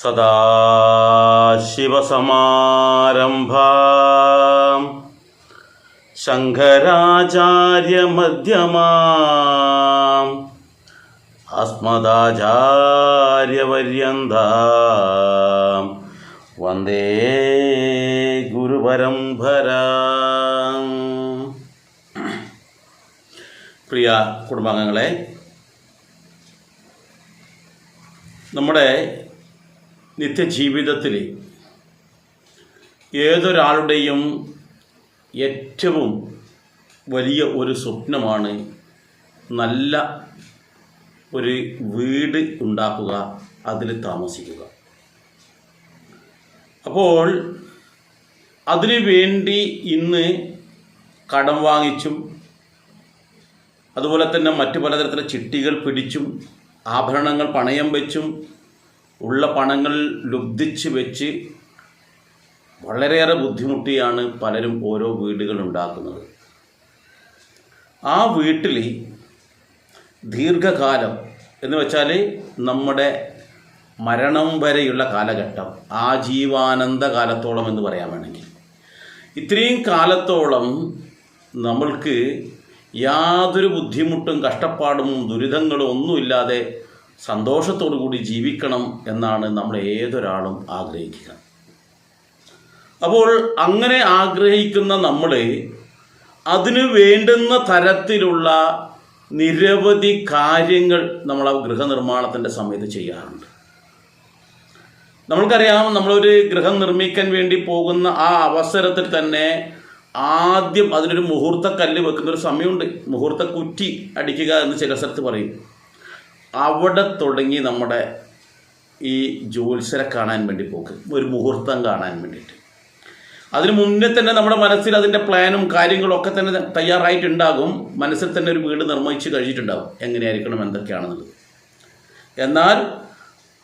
സദാശിവസമാരംഭാം ശങ്കരാചാര്യമധ്യമാം അസ്മദാചാര്യപര്യന്താം വന്ദേ ഗുരുപരമ്പരാം. പ്രിയ കുടുംബാംഗങ്ങളെ, നമ്മുടെ നിത്യജീവിതത്തിൽ ഏതൊരാളുടെയും ഏറ്റവും വലിയ ഒരു സ്വപ്നമാണ് നല്ല ഒരു വീട് ഉണ്ടാക്കുക, അതിൽ താമസിക്കുക. അപ്പോൾ അതിനു വേണ്ടി ഇന്ന് കടം വാങ്ങിച്ചും അതുപോലെ തന്നെ മറ്റു പലതരത്തിലുള്ള ചിട്ടികൾ പിടിച്ചും ആഭരണങ്ങൾ പണയം വെച്ചും ഉള്ള പണങ്ങൾ ലുബ്ധിച്ച് വെച്ച് വളരെയേറെ ബുദ്ധിമുട്ടിയാണ് പലരും ഓരോ വീടുകൾ ഉണ്ടാക്കുന്നത്. ആ വീട്ടിൽ ദീർഘകാലം എന്ന് വെച്ചാൽ നമ്മുടെ മരണം വരെയുള്ള കാലഘട്ടം, ആജീവാനന്ദ കാലത്തോളം എന്ന് പറയാൻ വേണമെങ്കിൽ, ഇത്രയും കാലത്തോളം നമ്മൾക്ക് യാതൊരു ബുദ്ധിമുട്ടും കഷ്ടപ്പാടും ദുരിതങ്ങളും ഒന്നുമില്ലാതെ സന്തോഷത്തോടു കൂടി ജീവിക്കണം എന്നാണ് നമ്മൾ ഏതൊരാളും ആഗ്രഹിക്കുക. അപ്പോൾ അങ്ങനെ ആഗ്രഹിക്കുന്ന നമ്മൾ അതിന് വേണ്ടുന്ന തരത്തിലുള്ള നിരവധി കാര്യങ്ങൾ നമ്മൾ ആ ഗൃഹനിർമ്മാണത്തിൻ്റെ സമയത്ത് ചെയ്യാറുണ്ട്. നമ്മൾക്കറിയാം, നമ്മളൊരു ഗൃഹം നിർമ്മിക്കാൻ വേണ്ടി പോകുന്ന ആ അവസരത്തിൽ തന്നെ ആദ്യം അതിനൊരു മുഹൂർത്തക്കല്ല് വെക്കുന്നൊരു സമയമുണ്ട്. മുഹൂർത്ത കുറ്റി അടിക്കുക എന്ന് ചില സ്ഥലത്ത് പറയും. അവിടെ തുടങ്ങി നമ്മുടെ ഈ ജ്യോത്സ്യരെ കാണാൻ വേണ്ടി പോക്ക്, ഒരു മുഹൂർത്തം കാണാൻ വേണ്ടിയിട്ട്. അതിന് മുന്നേ തന്നെ നമ്മുടെ മനസ്സിൽ അതിൻ്റെ പ്ലാനും കാര്യങ്ങളൊക്കെ തന്നെ തയ്യാറായിട്ടുണ്ടാകും. മനസ്സിൽ തന്നെ ഒരു വീട് നിർമ്മിച്ച് കഴിഞ്ഞിട്ടുണ്ടാകും, എങ്ങനെയായിരിക്കണം എന്തൊക്കെയാണെന്നുള്ളത്. എന്നാൽ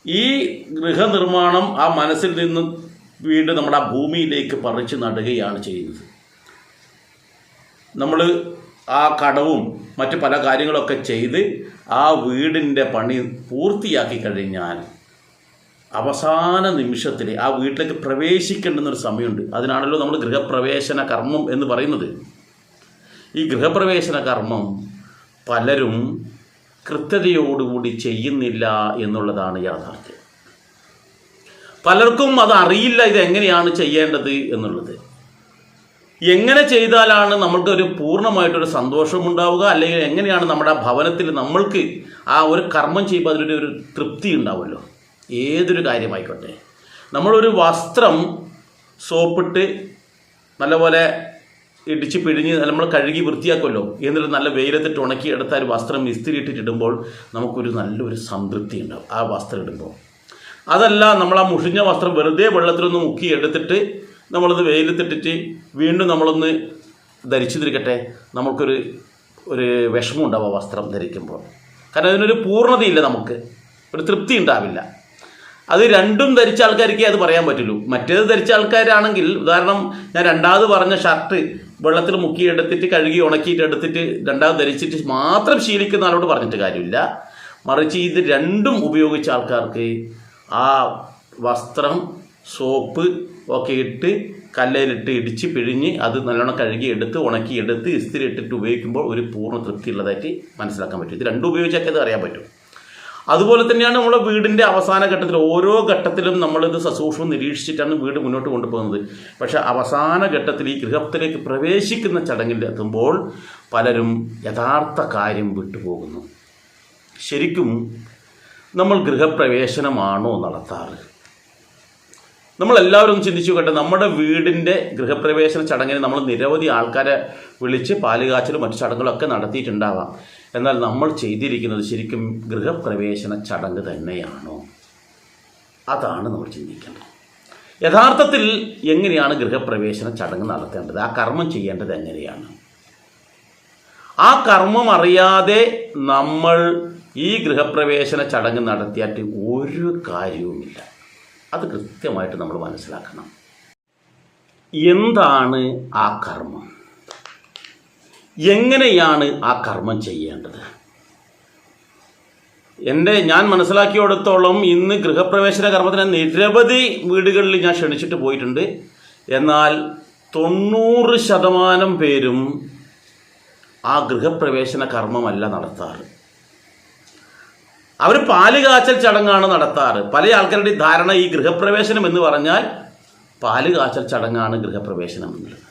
ഈ ഗൃഹനിർമ്മാണം ആ മനസ്സിൽ നിന്ന് വീട് നമ്മുടെ ആ ഭൂമിയിലേക്ക് പറിച്ച് നടുകയാണ് ചെയ്യുന്നത്. നമ്മൾ ആ കടവും മറ്റു പല കാര്യങ്ങളൊക്കെ ചെയ്ത് ആ വീടിൻ്റെ പണി പൂർത്തിയാക്കി കഴിഞ്ഞാൽ അവസാന നിമിഷത്തിൽ ആ വീട്ടിലേക്ക് പ്രവേശിക്കേണ്ടുന്നൊരു സമയമുണ്ട്. അതിനാണല്ലോ നമ്മൾ ഗൃഹപ്രവേശന കർമ്മം എന്ന് പറയുന്നത്. ഈ ഗൃഹപ്രവേശന കർമ്മം പലരും കൃത്യതയോടുകൂടി ചെയ്യുന്നില്ല എന്നുള്ളതാണ് യാഥാർത്ഥ്യം. പലർക്കും അത് അറിയില്ല ഇതെങ്ങനെയാണ് ചെയ്യേണ്ടത് എന്നുള്ളത്. എങ്ങനെ ചെയ്താലാണ് നമ്മൾക്കൊരു പൂർണ്ണമായിട്ടൊരു സന്തോഷമുണ്ടാവുക, അല്ലെങ്കിൽ എങ്ങനെയാണ് നമ്മുടെ ആ ഭവനത്തിൽ നമ്മൾക്ക് ആ ഒരു കർമ്മം ചെയ്യുമ്പോൾ അതിലൊരു തൃപ്തി ഉണ്ടാവുമല്ലോ. ഏതൊരു കാര്യമായിക്കോട്ടെ, നമ്മളൊരു വസ്ത്രം സോപ്പിട്ട് നല്ലപോലെ ഇടിച്ച് പിഴിഞ്ഞ് നമ്മൾ കഴുകി വൃത്തിയാക്കുമല്ലോ, എന്നിട്ട് നല്ല വെയിലത്തിട്ട് ഉണക്കി എടുത്ത ഒരു വസ്ത്രം ഇസ്തിരി ഇട്ടിടുമ്പോൾ നമുക്കൊരു നല്ലൊരു സംതൃപ്തി ഉണ്ടാവും ആ വസ്ത്രം ഇടുമ്പോൾ. അതല്ല, നമ്മൾ ആ മുഷിഞ്ഞ വസ്ത്രം വെറുതെ വെള്ളത്തിലൊന്ന് മുക്കി എടുത്തിട്ട് നമ്മളത് വെയിലത്തിട്ടിട്ട് വീണ്ടും നമ്മളൊന്ന് ധരിച്ചു തിരിക്കട്ടെ, നമുക്കൊരു വിഷമം ഉണ്ടാവും ആ വസ്ത്രം ധരിക്കുമ്പോൾ. കാരണം അതിനൊരു പൂർണ്ണതയില്ല, നമുക്ക് ഒരു തൃപ്തി ഉണ്ടാവില്ല. അത് രണ്ടും ധരിച്ച ആൾക്കാർക്കേ അത് പറയാൻ പറ്റുള്ളൂ. മറ്റേത് ധരിച്ച ആൾക്കാരാണെങ്കിൽ, ഉദാഹരണം ഞാൻ രണ്ടാമത് പറഞ്ഞ ഷർട്ട് വെള്ളത്തിൽ മുക്കി എടുത്തിട്ട് കഴുകി ഉണക്കിയിട്ട് എടുത്തിട്ട് രണ്ടാമത് ധരിച്ചിട്ട് മാത്രം ശീലിക്കുന്ന ആളോട് പറഞ്ഞിട്ട് കാര്യമില്ല. മറിച്ച് ഇത് രണ്ടും ഉപയോഗിച്ച ആൾക്കാർക്ക് ആ വസ്ത്രം സോപ്പ് ഒക്കെ ഇട്ട് കല്ലയിലിട്ട് ഇടിച്ച് പിഴിഞ്ഞ് അത് നല്ലോണം കഴുകി എടുത്ത് ഉണക്കിയെടുത്ത് ഇസ്തിരി ഇട്ടിട്ട് ഉപയോഗിക്കുമ്പോൾ ഒരു പൂർണ്ണ തൃപ്തി ഉള്ളതായിട്ട് മനസ്സിലാക്കാൻ പറ്റും. ഇത് രണ്ടും ഉപയോഗിച്ചൊക്കെ അത് അറിയാൻ പറ്റും. അതുപോലെ തന്നെയാണ് നമ്മുടെ വീടിൻ്റെ അവസാന ഘട്ടത്തിൽ, ഓരോ ഘട്ടത്തിലും നമ്മളിത് സസൂക്ഷ്മം നിരീക്ഷിച്ചിട്ടാണ് വീട് മുന്നോട്ട് കൊണ്ടുപോകുന്നത്. പക്ഷേ അവസാന ഘട്ടത്തിൽ ഈ ഗൃഹത്തിലേക്ക് പ്രവേശിക്കുന്ന ചടങ്ങിൽ എത്തുമ്പോൾ പലരും യഥാർത്ഥ കാര്യം വിട്ടുപോകുന്നു. ശരിക്കും നമ്മൾ ഗൃഹപ്രവേശനമാണോ നടത്താറ്? നമ്മളെല്ലാവരും ചിന്തിച്ചു കേട്ടെ, നമ്മുടെ വീടിൻ്റെ ഗൃഹപ്രവേശന ചടങ്ങിന് നമ്മൾ നിരവധി ആൾക്കാരെ വിളിച്ച് പാലുകാച്ചലും മറ്റു ചടങ്ങുകളൊക്കെ നടത്തിയിട്ടുണ്ടാവാം. എന്നാൽ നമ്മൾ ചെയ്തിരിക്കുന്നത് ശരിക്കും ഗൃഹപ്രവേശന ചടങ്ങ് തന്നെയാണോ? അതാണ് നമ്മൾ ചിന്തിക്കേണ്ടത്. യഥാർത്ഥത്തിൽ എങ്ങനെയാണ് ഗൃഹപ്രവേശന ചടങ്ങ് നടത്തേണ്ടത്? ആ കർമ്മം ചെയ്യേണ്ടത് എങ്ങനെയാണ്? ആ കർമ്മം അറിയാതെ നമ്മൾ ഈ ഗൃഹപ്രവേശന ചടങ്ങ് നടത്തിയിട്ട് ഒരു കാര്യവുമില്ല. അത് കൃത്യമായിട്ട് നമ്മൾ മനസ്സിലാക്കണം. എന്താണ് ആ കർമ്മം? എങ്ങനെയാണ് ആ കർമ്മം ചെയ്യേണ്ടത്? ഞാൻ മനസ്സിലാക്കിയിടത്തോളം ഇന്ന് ഗൃഹപ്രവേശന കർമ്മത്തിന് നിരവധി വീടുകളിൽ ഞാൻ ക്ഷണിച്ചിട്ട് പോയിട്ടുണ്ട്. എന്നാൽ 90% പേരും ആ ഗൃഹപ്രവേശന കർമ്മമല്ല നടത്താറ്. അവർ പാല് കാച്ചൽ ചടങ്ങാണ് നടത്താറ്. പല ആൾക്കാരുടെ ധാരണ ഈ ഗൃഹപ്രവേശനം എന്ന് പറഞ്ഞാൽ പാല് കാച്ചൽ ചടങ്ങാണ് ഗൃഹപ്രവേശനം എന്നുള്ളത്.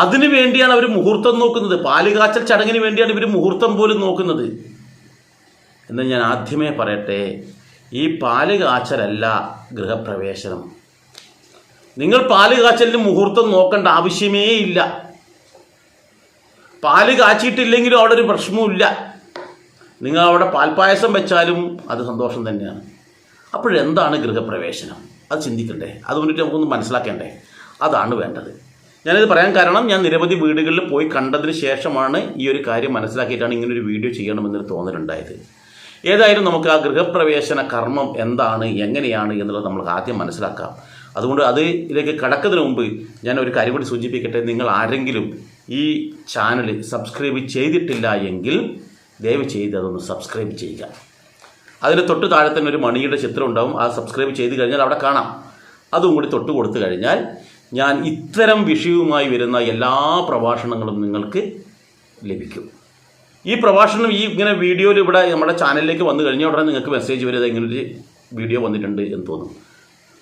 അതിനു വേണ്ടിയാണ് അവർ മുഹൂർത്തം നോക്കുന്നത്. പാല് കാച്ചൽ ചടങ്ങിന് വേണ്ടിയാണ് ഇവർ മുഹൂർത്തം പോലും നോക്കുന്നത്. എന്ന് ഞാൻ ആദ്യമേ പറയട്ടെ, ഈ പാല് കാച്ചലല്ല ഗൃഹപ്രവേശനം. നിങ്ങൾ പാല് കാച്ചലിന് മുഹൂർത്തം നോക്കേണ്ട ആവശ്യമേ ഇല്ല. പാല് കാച്ചിട്ടില്ലെങ്കിലും അവിടെ ഒരു പ്രശ്നവുമില്ല. നിങ്ങൾ അവിടെ പാൽപ്പായസം വെച്ചാലും അത് സന്തോഷം തന്നെയാണ്. അപ്പോഴെന്താണ് ഗൃഹപ്രവേശനം? അത് ചിന്തിക്കണ്ടേ? അതുകൊണ്ടിട്ട് നമുക്കൊന്ന് മനസ്സിലാക്കേണ്ടേ? അതാണ് വേണ്ടത്. ഞാനിത് പറയാൻ കാരണം, ഞാൻ നിരവധി വീടുകളിൽ പോയി കണ്ടതിന് ശേഷമാണ് ഈ ഒരു കാര്യം മനസ്സിലാക്കിയിട്ടാണ് ഇങ്ങനൊരു വീഡിയോ ചെയ്യണമെന്നൊരു തോന്നലുണ്ടായത്. ഏതായാലും നമുക്ക് ആ ഗൃഹപ്രവേശന കർമ്മം എന്താണ്, എങ്ങനെയാണ് എന്നുള്ളത് നമുക്ക് ആദ്യം മനസ്സിലാക്കാം. അതുകൊണ്ട് അതിലേക്ക് കടക്കുന്നതിന് മുമ്പ് ഞാൻ ഒരു കാര്യം കൂടി സൂചിപ്പിക്കട്ടെ. നിങ്ങൾ ആരെങ്കിലും ഈ ചാനൽ സബ്സ്ക്രൈബ് ചെയ്തിട്ടില്ല എങ്കിൽ ദയവ് ചെയ്ത് അതൊന്ന് സബ്സ്ക്രൈബ് ചെയ്യുക. അതിന് തൊട്ട് താഴെ തന്നെ ഒരു മണിയുടെ ചിത്രം ഉണ്ടാവും. ആ സബ്സ്ക്രൈബ് ചെയ്ത് കഴിഞ്ഞാൽ അവിടെ കാണാം. അതും കൂടി തൊട്ട് കൊടുത്തു കഴിഞ്ഞാൽ ഞാൻ ഇത്തരം വിഷയവുമായി വരുന്ന എല്ലാ പ്രഭാഷണങ്ങളും നിങ്ങൾക്ക് ലഭിക്കും. ഈ പ്രഭാഷണം ഇങ്ങനെ വീഡിയോയിൽ ഇവിടെ നമ്മുടെ ചാനലിലേക്ക് വന്നു കഴിഞ്ഞാൽ ഉടനെ നിങ്ങൾക്ക് മെസ്സേജ് വരുന്നത് ഇങ്ങനൊരു വീഡിയോ വന്നിട്ടുണ്ട് എന്ന് തോന്നും.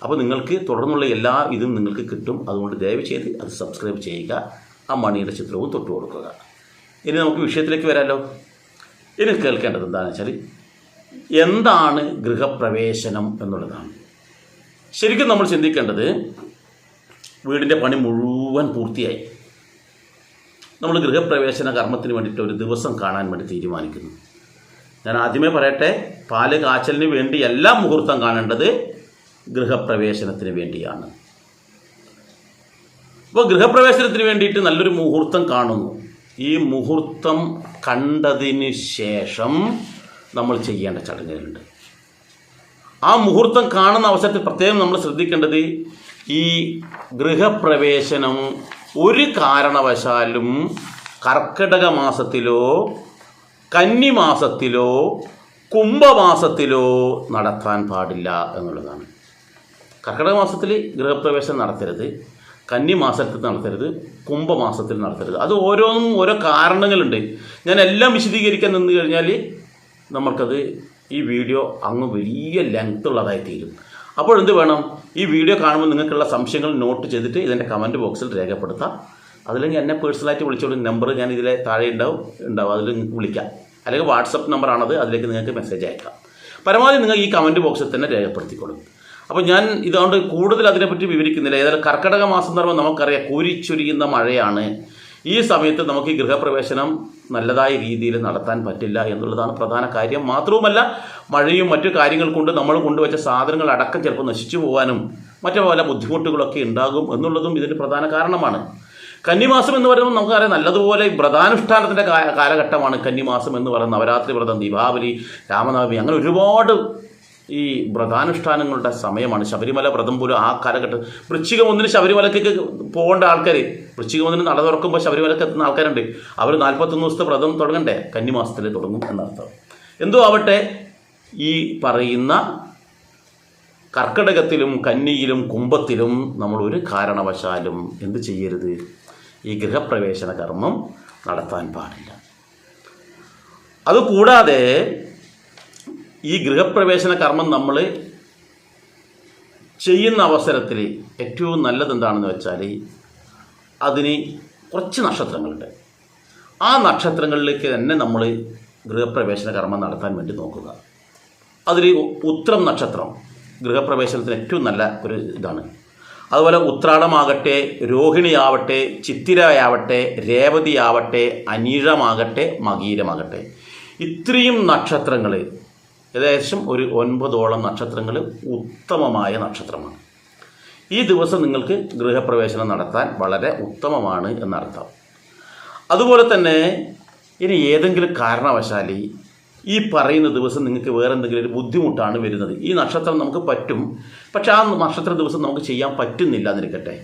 അപ്പോൾ നിങ്ങൾക്ക് തുടർന്നുള്ള എല്ലാ ഇതും നിങ്ങൾക്ക് കിട്ടും. അതുകൊണ്ട് ദയവ് ചെയ്ത് അത് സബ്സ്ക്രൈബ് ചെയ്യുക. ആ മണിയുടെ ചിത്രവും തൊട്ട് കൊടുക്കുക. ഇനി നമുക്ക് വിഷയത്തിലേക്ക് വരാമല്ലോ. ഇനി കേൾക്കേണ്ടത് എന്താണെന്ന് വെച്ചാൽ, എന്താണ് ഗൃഹപ്രവേശനം എന്നുള്ളതാണ്. ശരിക്കും നമ്മൾ ചിന്തിക്കേണ്ടത്, വീടിൻ്റെ പണി മുഴുവൻ പൂർത്തിയായി. നമ്മൾ ഗൃഹപ്രവേശന കർമ്മത്തിന് വേണ്ടിയിട്ട് ഒരു ദിവസം കാണാൻ വേണ്ടി തീരുമാനിക്കുന്നു. ഞാൻ ആദ്യമേ പറയട്ടെ, പാല് കാച്ചലിന് വേണ്ടിയല്ല മുഹൂർത്തം കാണേണ്ടത്, ഗൃഹപ്രവേശനത്തിന് വേണ്ടിയാണ്. അപ്പോൾ ഗൃഹപ്രവേശനത്തിന് വേണ്ടിയിട്ട് നല്ലൊരു മുഹൂർത്തം കാണുന്നു. ഈ മുഹൂർത്തം കണ്ടതിന് ശേഷം നമ്മൾ ചെയ്യേണ്ട ചടങ്ങുകളുണ്ട്. ആ മുഹൂർത്തം കാണുന്ന അവസരത്തിൽ പ്രത്യേകം നമ്മൾ ശ്രദ്ധിക്കേണ്ടത്, ഈ ഗൃഹപ്രവേശനം ഒരു കാരണവശാലും കർക്കിടക മാസത്തിലോ കന്നിമാസത്തിലോ കുംഭമാസത്തിലോ നടത്താൻ പാടില്ല എന്നുള്ളതാണ്. കർക്കിടക മാസത്തിൽ ഗൃഹപ്രവേശനം നടത്തരുത്, കന്നിമാസത്തിൽ നടത്തരുത്, കുംഭമാസത്തിൽ നടത്തരുത്. അത് ഓരോന്നും ഓരോ കാരണങ്ങളുണ്ട്. ഞാൻ എല്ലാം വിശദീകരിക്കാൻ നിന്ന് കഴിഞ്ഞാൽ നമ്മൾക്കത് ഈ വീഡിയോ അങ്ങ് വലിയ ലെങ്ത് ഉള്ളതായി തീരും. അപ്പോഴെന്ത് വേണം, ഈ വീഡിയോ കാണുമ്പോൾ നിങ്ങൾക്കുള്ള സംശയങ്ങൾ നോട്ട് ചെയ്തിട്ട് ഇതിൻ്റെ കമൻറ്റ് ബോക്സിൽ രേഖപ്പെടുത്താം. അതില്ലെങ്കിൽ എന്നെ പേഴ്സണലായിട്ട് വിളിച്ചോളൂ. നമ്പർ ഞാൻ ഇതിലെ താഴെ ഉണ്ടാവും, അതിൽ വിളിക്കാം. അല്ലെങ്കിൽ വാട്സപ്പ് നമ്പറാണത്, അതിലേക്ക് നിങ്ങൾക്ക് മെസ്സേജ് അയക്കാം. പരമാവധി നിങ്ങൾ ഈ കമൻറ്റ് ബോക്സിൽ തന്നെ രേഖപ്പെടുത്തിക്കോളും. അപ്പോൾ ഞാൻ ഇതുകൊണ്ട് കൂടുതൽ അതിനെപ്പറ്റി വിവരിക്കുന്നില്ല. ഏതായാലും കർക്കിടക മാസം എന്ന് പറയുമ്പോൾ നമുക്കറിയാം, കോരിച്ചൊരിയുന്ന മഴയാണ്. ഈ സമയത്ത് നമുക്ക് ഈ ഗൃഹപ്രവേശനം നല്ലതായ രീതിയിൽ നടത്താൻ പറ്റില്ല എന്നുള്ളതാണ് പ്രധാന കാര്യം. മാത്രവുമല്ല, മഴയും മറ്റു കാര്യങ്ങൾ കൊണ്ട് നമ്മൾ കൊണ്ടുവച്ച സാധനങ്ങൾ അടക്കം ചിലപ്പോൾ നശിച്ചു പോകാനും മറ്റു പല ബുദ്ധിമുട്ടുകളൊക്കെ ഉണ്ടാകും എന്നുള്ളതും ഇതിന് പ്രധാന കാരണമാണ്. കന്നിമാസം എന്ന് പറയുമ്പോൾ നമുക്കറിയാം, നല്ലതുപോലെ വ്രതാനുഷ്ഠാനത്തിൻ്റെ കാലഘട്ടമാണ് കന്നിമാസം എന്ന് പറയുന്നത്. നവരാത്രി വ്രതം, ദീപാവലി, രാമനവമി, അങ്ങനെ ഒരുപാട് ഈ വ്രതാനുഷ്ഠാനങ്ങളുടെ സമയമാണ്. ശബരിമല വ്രതം പോലും ആ കാലഘട്ടം. വൃശ്ചികം 1 ശബരിമലയ്ക്ക് പോകേണ്ട ആൾക്കാർ, വൃശ്ചികം 1 നട തുറക്കുമ്പോൾ ശബരിമലയ്ക്ക് എത്തുന്ന ആൾക്കാരുണ്ട്. അവർ 41 ദിവസത്തെ വ്രതം തുടങ്ങണ്ടേ? കന്നിമാസത്തിൽ തുടങ്ങും എന്നർത്ഥം. എന്തോ ആവട്ടെ, ഈ പറയുന്ന കർക്കിടകത്തിലും കന്നിയിലും കുംഭത്തിലും നമ്മൾ ഒരു കാരണവശാലും എന്ത് ചെയ്യരുത്, ഈ ഗൃഹപ്രവേശന കർമ്മം നടത്താൻ പാടില്ല. അതുകൂടാതെ ഈ ഗൃഹപ്രവേശന കർമ്മം നമ്മൾ ചെയ്യുന്ന അവസരത്തിൽ ഏറ്റവും നല്ലത് എന്താണെന്ന് വെച്ചാൽ, അതിന് കുറച്ച് നക്ഷത്രങ്ങളുണ്ട്. ആ നക്ഷത്രങ്ങളിലേക്ക് തന്നെ നമ്മൾ ഗൃഹപ്രവേശന കർമ്മം നടത്താൻ വേണ്ടി നോക്കുക. അതിൽ ഉത്രം നക്ഷത്രം ഗൃഹപ്രവേശനത്തിന് ഏറ്റവും നല്ല ഒരു ഇതാണ്. അതുപോലെ ഉത്രാടമാകട്ടെ, രോഹിണിയാവട്ടെ, ചിത്തിരയാവട്ടെ, രേവതിയാവട്ടെ, അനീഴമാകട്ടെ, മകീരമാകട്ടെ, ഇത്രയും നക്ഷത്രങ്ങൾ, ഏകദേശം ഒരു 9ഓളം നക്ഷത്രങ്ങൾ ഉത്തമമായ നക്ഷത്രമാണ്. ഈ ദിവസം നിങ്ങൾക്ക് ഗൃഹപ്രവേശനം നടത്താൻ വളരെ ഉത്തമമാണ് എന്നർത്ഥം. അതുപോലെ തന്നെ ഇനി ഏതെങ്കിലും കാരണവശാൽ ഈ പറയുന്ന ദിവസം നിങ്ങൾക്ക് വേറെ എന്തെങ്കിലും ഒരു ബുദ്ധിമുട്ടാണ് വരുന്നത്, ഈ നക്ഷത്രം നമുക്ക് പറ്റും, പക്ഷെ ആ നക്ഷത്ര ദിവസം നമുക്ക് ചെയ്യാൻ പറ്റുന്നില്ല എന്നിരിക്കട്ടെ,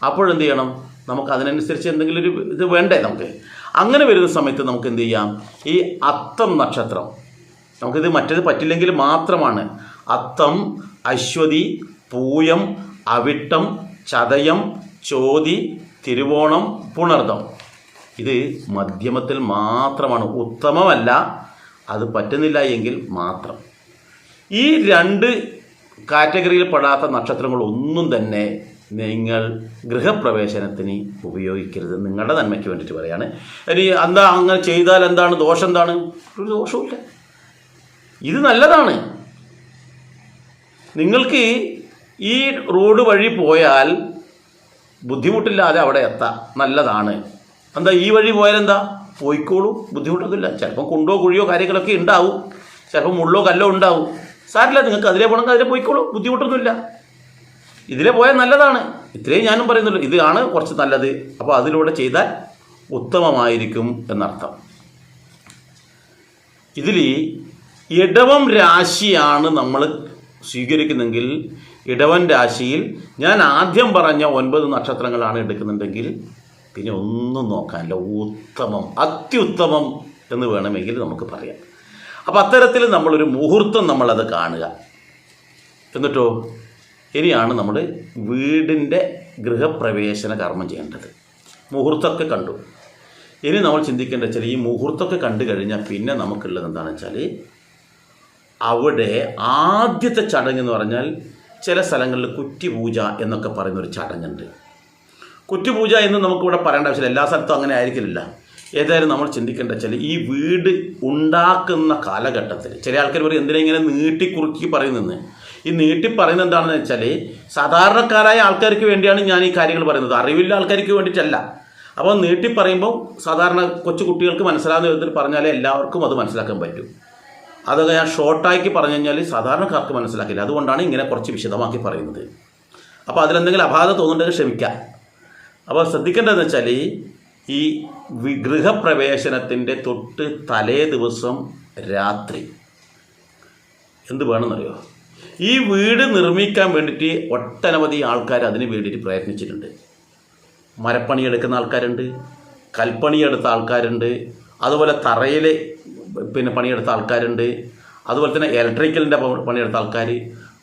അപ്പോഴെന്ത് ചെയ്യണം, നമുക്ക് അതിനനുസരിച്ച് എന്തെങ്കിലും ഒരു ഇത് വേണ്ടേ നമുക്ക്. അങ്ങനെ വരുന്ന സമയത്ത് നമുക്ക് എന്ത് ചെയ്യാം, ഈ അത്തം നക്ഷത്രം നമുക്കിത് മറ്റേത് പറ്റില്ലെങ്കിൽ മാത്രമാണ്. അത്തം, അശ്വതി, പൂയം, അവിട്ടം, ചതയം, ചോതി, തിരുവോണം, പുണർദം. ഇത് മധ്യമത്തിൽ മാത്രമാണ്, ഉത്തമമല്ല. അത് പറ്റുന്നില്ല എങ്കിൽ മാത്രം. ഈ 2 കാറ്റഗറിയിൽ പെടാത്ത നക്ഷത്രങ്ങളൊന്നും തന്നെ നിങ്ങൾ ഗൃഹപ്രവേശനത്തിന് ഉപയോഗിക്കരുത്. നിങ്ങളുടെ നന്മയ്ക്ക് വേണ്ടിയിട്ട് പറയാണ്. ഇനി എന്താ അങ്ങനെ ചെയ്താൽ എന്താണ് ദോഷം? എന്താണ്? ഒരു ദോഷവുമില്ല, ഇത് നല്ലതാണ്. നിങ്ങൾക്ക് ഈ റോഡ് വഴി പോയാൽ ബുദ്ധിമുട്ടില്ലാതെ അവിടെ എത്താം, നല്ലതാണ്. എന്താ ഈ വഴി പോയാലെന്താ? പോയിക്കോളൂ, ബുദ്ധിമുട്ടൊന്നുമില്ല. ചിലപ്പം കുണ്ടോ കുഴിയോ കാര്യങ്ങളൊക്കെ ഉണ്ടാവും, ചിലപ്പോൾ മുള്ളോ കല്ലോ ഉണ്ടാവും, സാരില്ല. നിങ്ങൾക്ക് അതിലെ പോകണമെങ്കിൽ അതിലെ പോയിക്കോളൂ, ബുദ്ധിമുട്ടൊന്നുമില്ല. ഇതിലെ പോയാൽ നല്ലതാണ്. ഇത്രയും ഞാനും പറയുന്നുള്ളൂ, ഇതാണ് കുറച്ച് നല്ലത്. അപ്പോൾ അതിലൂടെ ചെയ്താൽ ഉത്തമമായിരിക്കും എന്നർത്ഥം. ഇതിൽ ഇടവം രാശിയാണ് നമ്മൾ സ്വീകരിക്കുന്നെങ്കിൽ, ഇടവൻ രാശിയിൽ ഞാൻ ആദ്യം പറഞ്ഞ 9 നക്ഷത്രങ്ങളാണ് എടുക്കുന്നുണ്ടെങ്കിൽ പിന്നെ ഒന്നും നോക്കാനില്ല, ഉത്തമം, അത്യുത്തമം എന്ന് വേണമെങ്കിൽ നമുക്ക് പറയാം. അപ്പോൾ അത്തരത്തിൽ നമ്മളൊരു മുഹൂർത്തം നമ്മളത് കാണുക. എന്നിട്ടോ ഇനിയാണ് നമ്മൾ വീടിൻ്റെ ഗൃഹപ്രവേശന കർമ്മം ചെയ്യേണ്ടത്. മുഹൂർത്തമൊക്കെ കണ്ടു. ഇനി നമ്മൾ ചിന്തിക്കേണ്ട വെച്ചാൽ ഈ മുഹൂർത്തമൊക്കെ കണ്ടു കഴിഞ്ഞാൽ പിന്നെ നമുക്കുള്ളത് എന്താണെന്ന് വെച്ചാൽ, അവിടെ ആദ്യത്തെ ചടങ്ങ് എന്ന് പറഞ്ഞാൽ ചില സ്ഥലങ്ങളിൽ കുറ്റിപൂജ എന്നൊക്കെ പറയുന്നൊരു ചടങ്ങുണ്ട്. കുറ്റിപൂജ എന്ന് നമുക്കിവിടെ പറയേണ്ട ആവശ്യമില്ല, എല്ലാ സ്ഥലത്തും അങ്ങനെ ആയിരിക്കില്ല. ഏതായാലും നമ്മൾ ചിന്തിക്കേണ്ട വെച്ചാൽ ഈ വീട് ഉണ്ടാക്കുന്ന കാലഘട്ടത്തിൽ ചില ആൾക്കാർ പറയും എന്തിനാ ഇങ്ങനെ നീട്ടിക്കുറുക്കി പറയുന്നത്. ഈ നീട്ടി പറയുന്നത് എന്താണെന്ന് വെച്ചാൽ സാധാരണക്കാരായ ആൾക്കാർക്ക് വേണ്ടിയാണ് ഞാൻ ഈ കാര്യങ്ങൾ പറയുന്നത്, അറിവില്ല ആൾക്കാർക്ക് വേണ്ടിയിട്ടല്ല. അപ്പോൾ നീട്ടി പറയുമ്പോൾ സാധാരണ കൊച്ചു കുട്ടികൾക്ക് മനസ്സിലാകുന്ന വിധത്തിൽ പറഞ്ഞാലേ എല്ലാവർക്കും അത് മനസ്സിലാക്കാൻ പറ്റും. അതൊക്കെ ഞാൻ ഷോർട്ടാക്കി പറഞ്ഞു കഴിഞ്ഞാൽ സാധാരണക്കാർക്ക് മനസ്സിലാക്കില്ല. അതുകൊണ്ടാണ് ഇങ്ങനെ കുറച്ച് വിശദമാക്കി പറയുന്നത്. അപ്പോൾ അതിലെന്തെങ്കിലും അപാകത തോന്നുന്നുണ്ടെങ്കിൽ ക്ഷമിക്കാം. അപ്പോൾ ശ്രദ്ധിക്കേണ്ടതെന്ന് വെച്ചാൽ ഈ ഗൃഹപ്രവേശനത്തിൻ്റെ തൊട്ട് തലേ ദിവസം രാത്രി എന്ത് വേണമെന്നറിയോ? ഈ വീട് നിർമ്മിക്കാൻ വേണ്ടിയിട്ട് ഒട്ടനവധി ആൾക്കാർ അതിന് വേണ്ടിയിട്ട് പ്രയത്നിച്ചിട്ടുണ്ട്. മരപ്പണിയെടുക്കുന്ന ആൾക്കാരുണ്ട്, കൽപ്പണിയെടുത്ത ആൾക്കാരുണ്ട്, അതുപോലെ തറയിൽ പണിയെടുത്ത ആൾക്കാരുണ്ട്, അതുപോലെ തന്നെ ഇലക്ട്രിക്കലിൻ്റെ പണിയെടുത്ത ആൾക്കാർ,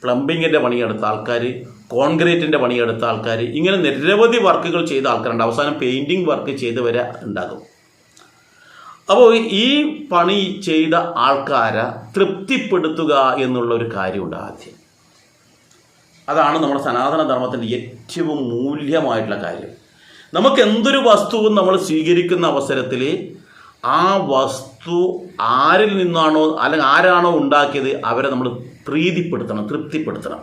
പ്ലംബിങ്ങിൻ്റെ പണിയെടുത്ത ആൾക്കാർ, കോൺക്രീറ്റിൻ്റെ പണിയെടുത്ത ആൾക്കാർ, ഇങ്ങനെ നിരവധി വർക്കുകൾ ചെയ്ത ആൾക്കാരുണ്ട്. അവസാനം പെയിൻറ്റിങ് വർക്ക് ചെയ്തവരെ ഉണ്ടാകും. അപ്പോൾ ഈ പണി ചെയ്ത ആൾക്കാരെ തൃപ്തിപ്പെടുത്തുക എന്നുള്ള ഒരു കാര്യമുണ്ട് ആദ്യം. അതാണ് നമ്മുടെ സനാതന ധർമ്മത്തിൻ്റെ ഏറ്റവും മൂല്യമായിട്ടുള്ള കാര്യം. നമുക്ക് എന്തൊരു വസ്തുവും നമ്മൾ സ്വീകരിക്കുന്ന അവസരത്തിൽ ആ വസ്തു ആരിൽ നിന്നാണോ അല്ലെങ്കിൽ ആരാണോ ഉണ്ടാക്കിയത് അവരെ നമ്മൾ പ്രീതിപ്പെടുത്തണം, തൃപ്തിപ്പെടുത്തണം.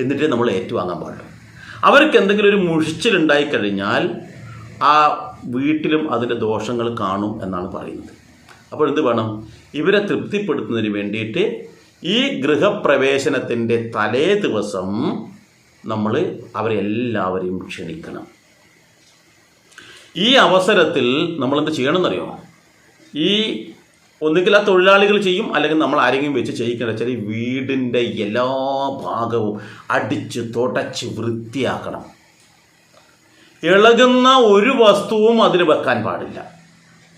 എന്നിട്ടേ നമ്മൾ ഏറ്റുവാങ്ങാൻ പാടുള്ളൂ. അവർക്ക് എന്തെങ്കിലും ഒരു മുഷിച്ചിലുണ്ടായിക്കഴിഞ്ഞാൽ ആ വീട്ടിലും അതിൻ്റെ ദോഷങ്ങൾ കാണും എന്നാണ് പറയുന്നത്. അപ്പോൾ എന്ത് വേണം? ഇവരെ തൃപ്തിപ്പെടുത്തുന്നതിന് വേണ്ടിയിട്ട് ഈ ഗൃഹപ്രവേശനത്തിൻ്റെ തലേ ദിവസം നമ്മൾ അവരെല്ലാവരെയും ക്ഷണിക്കണം. ഈ അവസരത്തിൽ നമ്മളെന്ത് ചെയ്യണമെന്നറിയോ? ഈ ഒന്നുകിൽ ആ തൊഴിലാളികൾ ചെയ്യും, അല്ലെങ്കിൽ നമ്മൾ ആരെങ്കിലും വെച്ച് ചെയ്യിക്കണം. വെച്ചാൽ ഈ വീടിൻ്റെ എല്ലാ ഭാഗവും അടിച്ച് തുടച്ച് വൃത്തിയാക്കണം. ഇളകുന്ന ഒരു വസ്തുവും അതിൽ വെക്കാൻ പാടില്ല.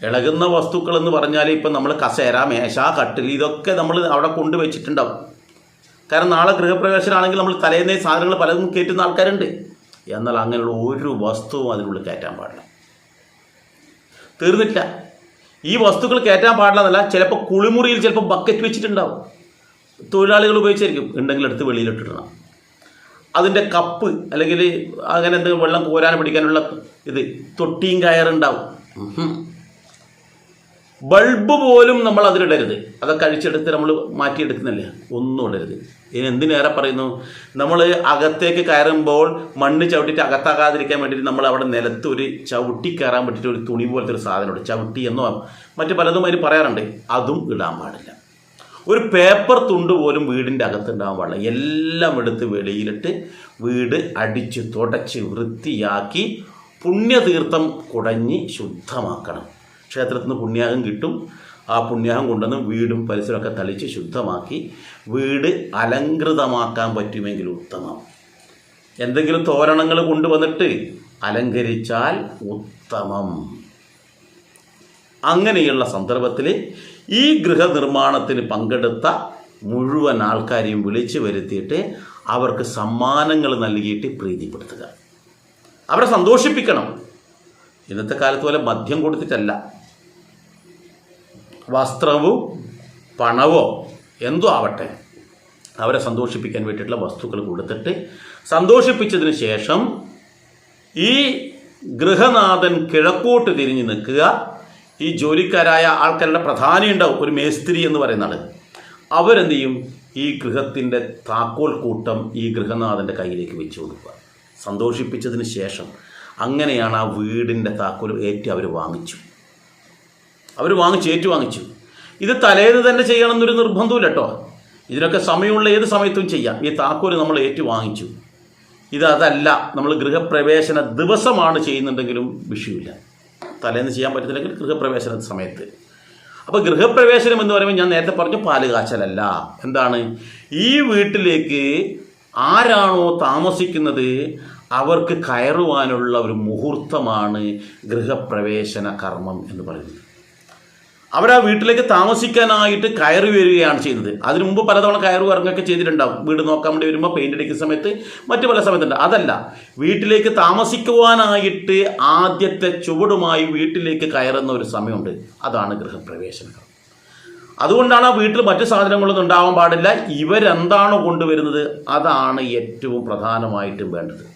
ഇളകുന്ന വസ്തുക്കൾ എന്ന് പറഞ്ഞാൽ ഇപ്പം നമ്മൾ കസേര, മേശ, കട്ടിൽ ഇതൊക്കെ നമ്മൾ അവിടെ കൊണ്ടുവച്ചിട്ടുണ്ടാവും. കാരണം നാളെ ഗൃഹപ്രവേശനമാണെങ്കിൽ നമ്മൾ തലേന്നേ സാധനങ്ങൾ പലതും കയറ്റുന്ന ആൾക്കാരുണ്ട്. എന്നാൽ അങ്ങനെയുള്ള ഒരു വസ്തുവും അതിനുള്ളിൽ കയറ്റാൻ പാടില്ല. തീർന്നില്ല. ഈ വസ്തുക്കൾ കയറ്റാൻ പാടില്ല എന്നല്ല, ചിലപ്പോൾ കുളിമുറിയിൽ ചിലപ്പോൾ ബക്കറ്റ് വെച്ചിട്ടുണ്ടാവും, തൊഴിലാളികൾ ഉപയോഗിച്ചായിരിക്കും. ഉണ്ടെങ്കിൽ എടുത്ത് വെളിയിലിട്ടിടണം. അതിൻ്റെ കപ്പ് അല്ലെങ്കിൽ അങ്ങനെ എന്തെങ്കിലും വെള്ളം കോരാൻ പിടിക്കാനുള്ള ഇത് തൊട്ടിയും കയറുണ്ടാവും. ബൾബ് പോലും നമ്മൾ അതിലിടരുത്. അതൊക്കെ അഴിച്ചെടുത്ത് നമ്മൾ മാറ്റിയെടുക്കുന്നില്ലേ, ഒന്നും ഇടരുത്. ഇനി എന്തിനേറെ പറയുന്നു, നമ്മൾ അകത്തേക്ക് കയറുമ്പോൾ മണ്ണ് ചവിട്ടിയിട്ട് അകത്താകാതിരിക്കാൻ വേണ്ടിയിട്ട് നമ്മൾ അവിടെ നിലത്ത് ഒരു ചവിട്ടി കയറാൻ പറ്റിയിട്ട് ഒരു തുണി പോലത്തെ ഒരു സാധനമുണ്ട്, ചവിട്ടി എന്നോ മറ്റു പലതും അതിന് പറയാറുണ്ട്. അതും ഇടാൻ പാടില്ല. ഒരു പേപ്പർ തുണ്ട് പോലും വീടിൻ്റെ അകത്തുണ്ടാകാൻ പാടില്ല. എല്ലാം എടുത്ത് വെളിയിലിട്ട് വീട് അടിച്ച് തുടച്ച് വൃത്തിയാക്കി പുണ്യതീർത്ഥം കുടഞ്ഞ് ശുദ്ധമാക്കണം. ക്ഷേത്രത്തിൽ നിന്ന് പുണ്യാഹം കിട്ടും. ആ പുണ്യാഹം കൊണ്ടുവന്ന് വീടും പരിസരമൊക്കെ തളിച്ച് ശുദ്ധമാക്കി വീട് അലങ്കൃതമാക്കാൻ പറ്റുമെങ്കിൽ ഉത്തമം. എന്തെങ്കിലും തോരണങ്ങൾ കൊണ്ടുവന്നിട്ട് അലങ്കരിച്ചാൽ ഉത്തമം. അങ്ങനെയുള്ള സന്ദർഭത്തിൽ ഈ ഗൃഹനിർമ്മാണത്തിന് പങ്കെടുത്ത മുഴുവൻ ആൾക്കാരെയും വിളിച്ചു വരുത്തിയിട്ട് അവർക്ക് സമ്മാനങ്ങൾ നൽകിയിട്ട് പ്രീതിപ്പെടുത്തുക, അവരെ സന്തോഷിപ്പിക്കണം. ഇന്നത്തെ കാലത്ത് പോലെ മദ്യം കൊടുത്തിട്ടല്ല, വസ്ത്രവും പണവോ എന്തോ ആവട്ടെ, അവരെ സന്തോഷിപ്പിക്കാൻ വേണ്ടിയിട്ടുള്ള വസ്തുക്കൾ കൊടുത്തിട്ട് സന്തോഷിപ്പിച്ചതിന് ശേഷം ഈ ഗൃഹനാഥൻ കിഴക്കോട്ട് തിരിഞ്ഞ് നിൽക്കുക. ഈ ജോലിക്കാരായ ആൾക്കാരുടെ പ്രധാനി ഉണ്ടാവും, ഒരു മേസ്ത്രി എന്ന് പറയുന്ന ആൾ. അവരെന്ത് ചെയ്യും? ഈ ഗൃഹത്തിൻ്റെ താക്കോൽ കൂട്ടം ഈ ഗൃഹനാഥൻ്റെ കയ്യിലേക്ക് വെച്ച് കൊടുക്കുക, സന്തോഷിപ്പിച്ചതിന് ശേഷം. അങ്ങനെയാണ് ആ വീടിൻ്റെ താക്കോൽ അവർ വാങ്ങിച്ചു. ഇത് തലേന്ന് തന്നെ ചെയ്യണമെന്നൊരു നിർബന്ധമില്ല കേട്ടോ. ഇതിനൊക്കെ സമയമുള്ള ഏത് സമയത്തും ചെയ്യാം. ഈ താക്കോൽ നമ്മൾ വാങ്ങിച്ചു. അതല്ല, നമ്മൾ ഗൃഹപ്രവേശന ദിവസമാണ് ചെയ്യുന്നുണ്ടെങ്കിലും വിഷയമില്ല. തലേന്ന് ചെയ്യാൻ പറ്റത്തില്ലെങ്കിൽ ഗൃഹപ്രവേശന സമയത്ത്. അപ്പോൾ ഗൃഹപ്രവേശനം എന്ന് പറയുമ്പോൾ ഞാൻ നേരത്തെ പറഞ്ഞു പാല് കാച്ചലല്ല. എന്താണ്? ഈ വീട്ടിലേക്ക് ആരാണോ താമസിക്കുന്നത് അവർക്ക് കയറുവാനുള്ള ഒരു മുഹൂർത്തമാണ് ഗൃഹപ്രവേശന കർമ്മം എന്ന് പറയുന്നത്. അവരാ വീട്ടിലേക്ക് താമസിക്കാനായിട്ട് കയറി വരികയാണ് ചെയ്യുന്നത്. അതിനു മുമ്പ് പലതവണ കയറി ഇറങ്ങൊക്കെ ചെയ്തിട്ടുണ്ടാവും. വീട് നോക്കാൻ വേണ്ടി വരുമ്പോൾ പെയിൻ്റ് അടിക്കുന്ന സമയത്ത്, മറ്റു പല സമയത്തുണ്ട്. അതല്ല, വീട്ടിലേക്ക് താമസിക്കുവാനായിട്ട് ആദ്യത്തെ ചുവടുമായി വീട്ടിലേക്ക് കയറുന്ന ഒരു സമയമുണ്ട്. അതാണ് ഗൃഹപ്രവേശനം. അതുകൊണ്ടാണ് ആ വീട്ടിൽ മറ്റു സാധനങ്ങളൊന്നും ഉണ്ടാവാൻ പാടില്ല. ഇവരെന്താണോ കൊണ്ടുവരുന്നത് അതാണ് ഏറ്റവും പ്രധാനമായിട്ടും വേണ്ടത്.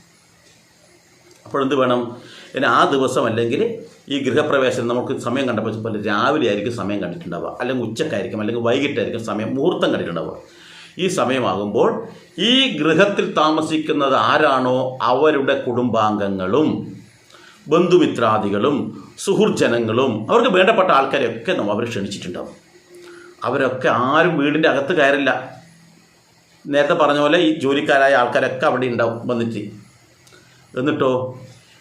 അപ്പോഴെന്ത് വേണം? ഇനി ആ ദിവസം അല്ലെങ്കിൽ ഈ ഗൃഹപ്രവേശനം നമുക്ക് സമയം കണ്ടപ്പോൾ രാവിലെ ആയിരിക്കും സമയം കണ്ടിട്ടുണ്ടാവുക, അല്ലെങ്കിൽ ഉച്ചക്കായിരിക്കും, അല്ലെങ്കിൽ വൈകിട്ടായിരിക്കും സമയം മുഹൂർത്തം കണ്ടിട്ടുണ്ടാവുക. ഈ സമയമാകുമ്പോൾ ഈ ഗൃഹത്തിൽ താമസിക്കുന്നത് ആരാണോ അവരുടെ കുടുംബാംഗങ്ങളും ബന്ധുമിത്രാദികളും സുഹൃജനങ്ങളും അവർക്ക് വേണ്ടപ്പെട്ട ആൾക്കാരെയൊക്കെ അവർ ക്ഷണിച്ചിട്ടുണ്ടാവും. അവരൊക്കെ ആരും വീടിൻ്റെ അകത്ത് കയറില്ല. നേരത്തെ പറഞ്ഞ പോലെ ഈ ജോലിക്കാരായ ആൾക്കാരൊക്കെ അവിടെ ഉണ്ടാവും വന്നിട്ട്. എന്നിട്ടോ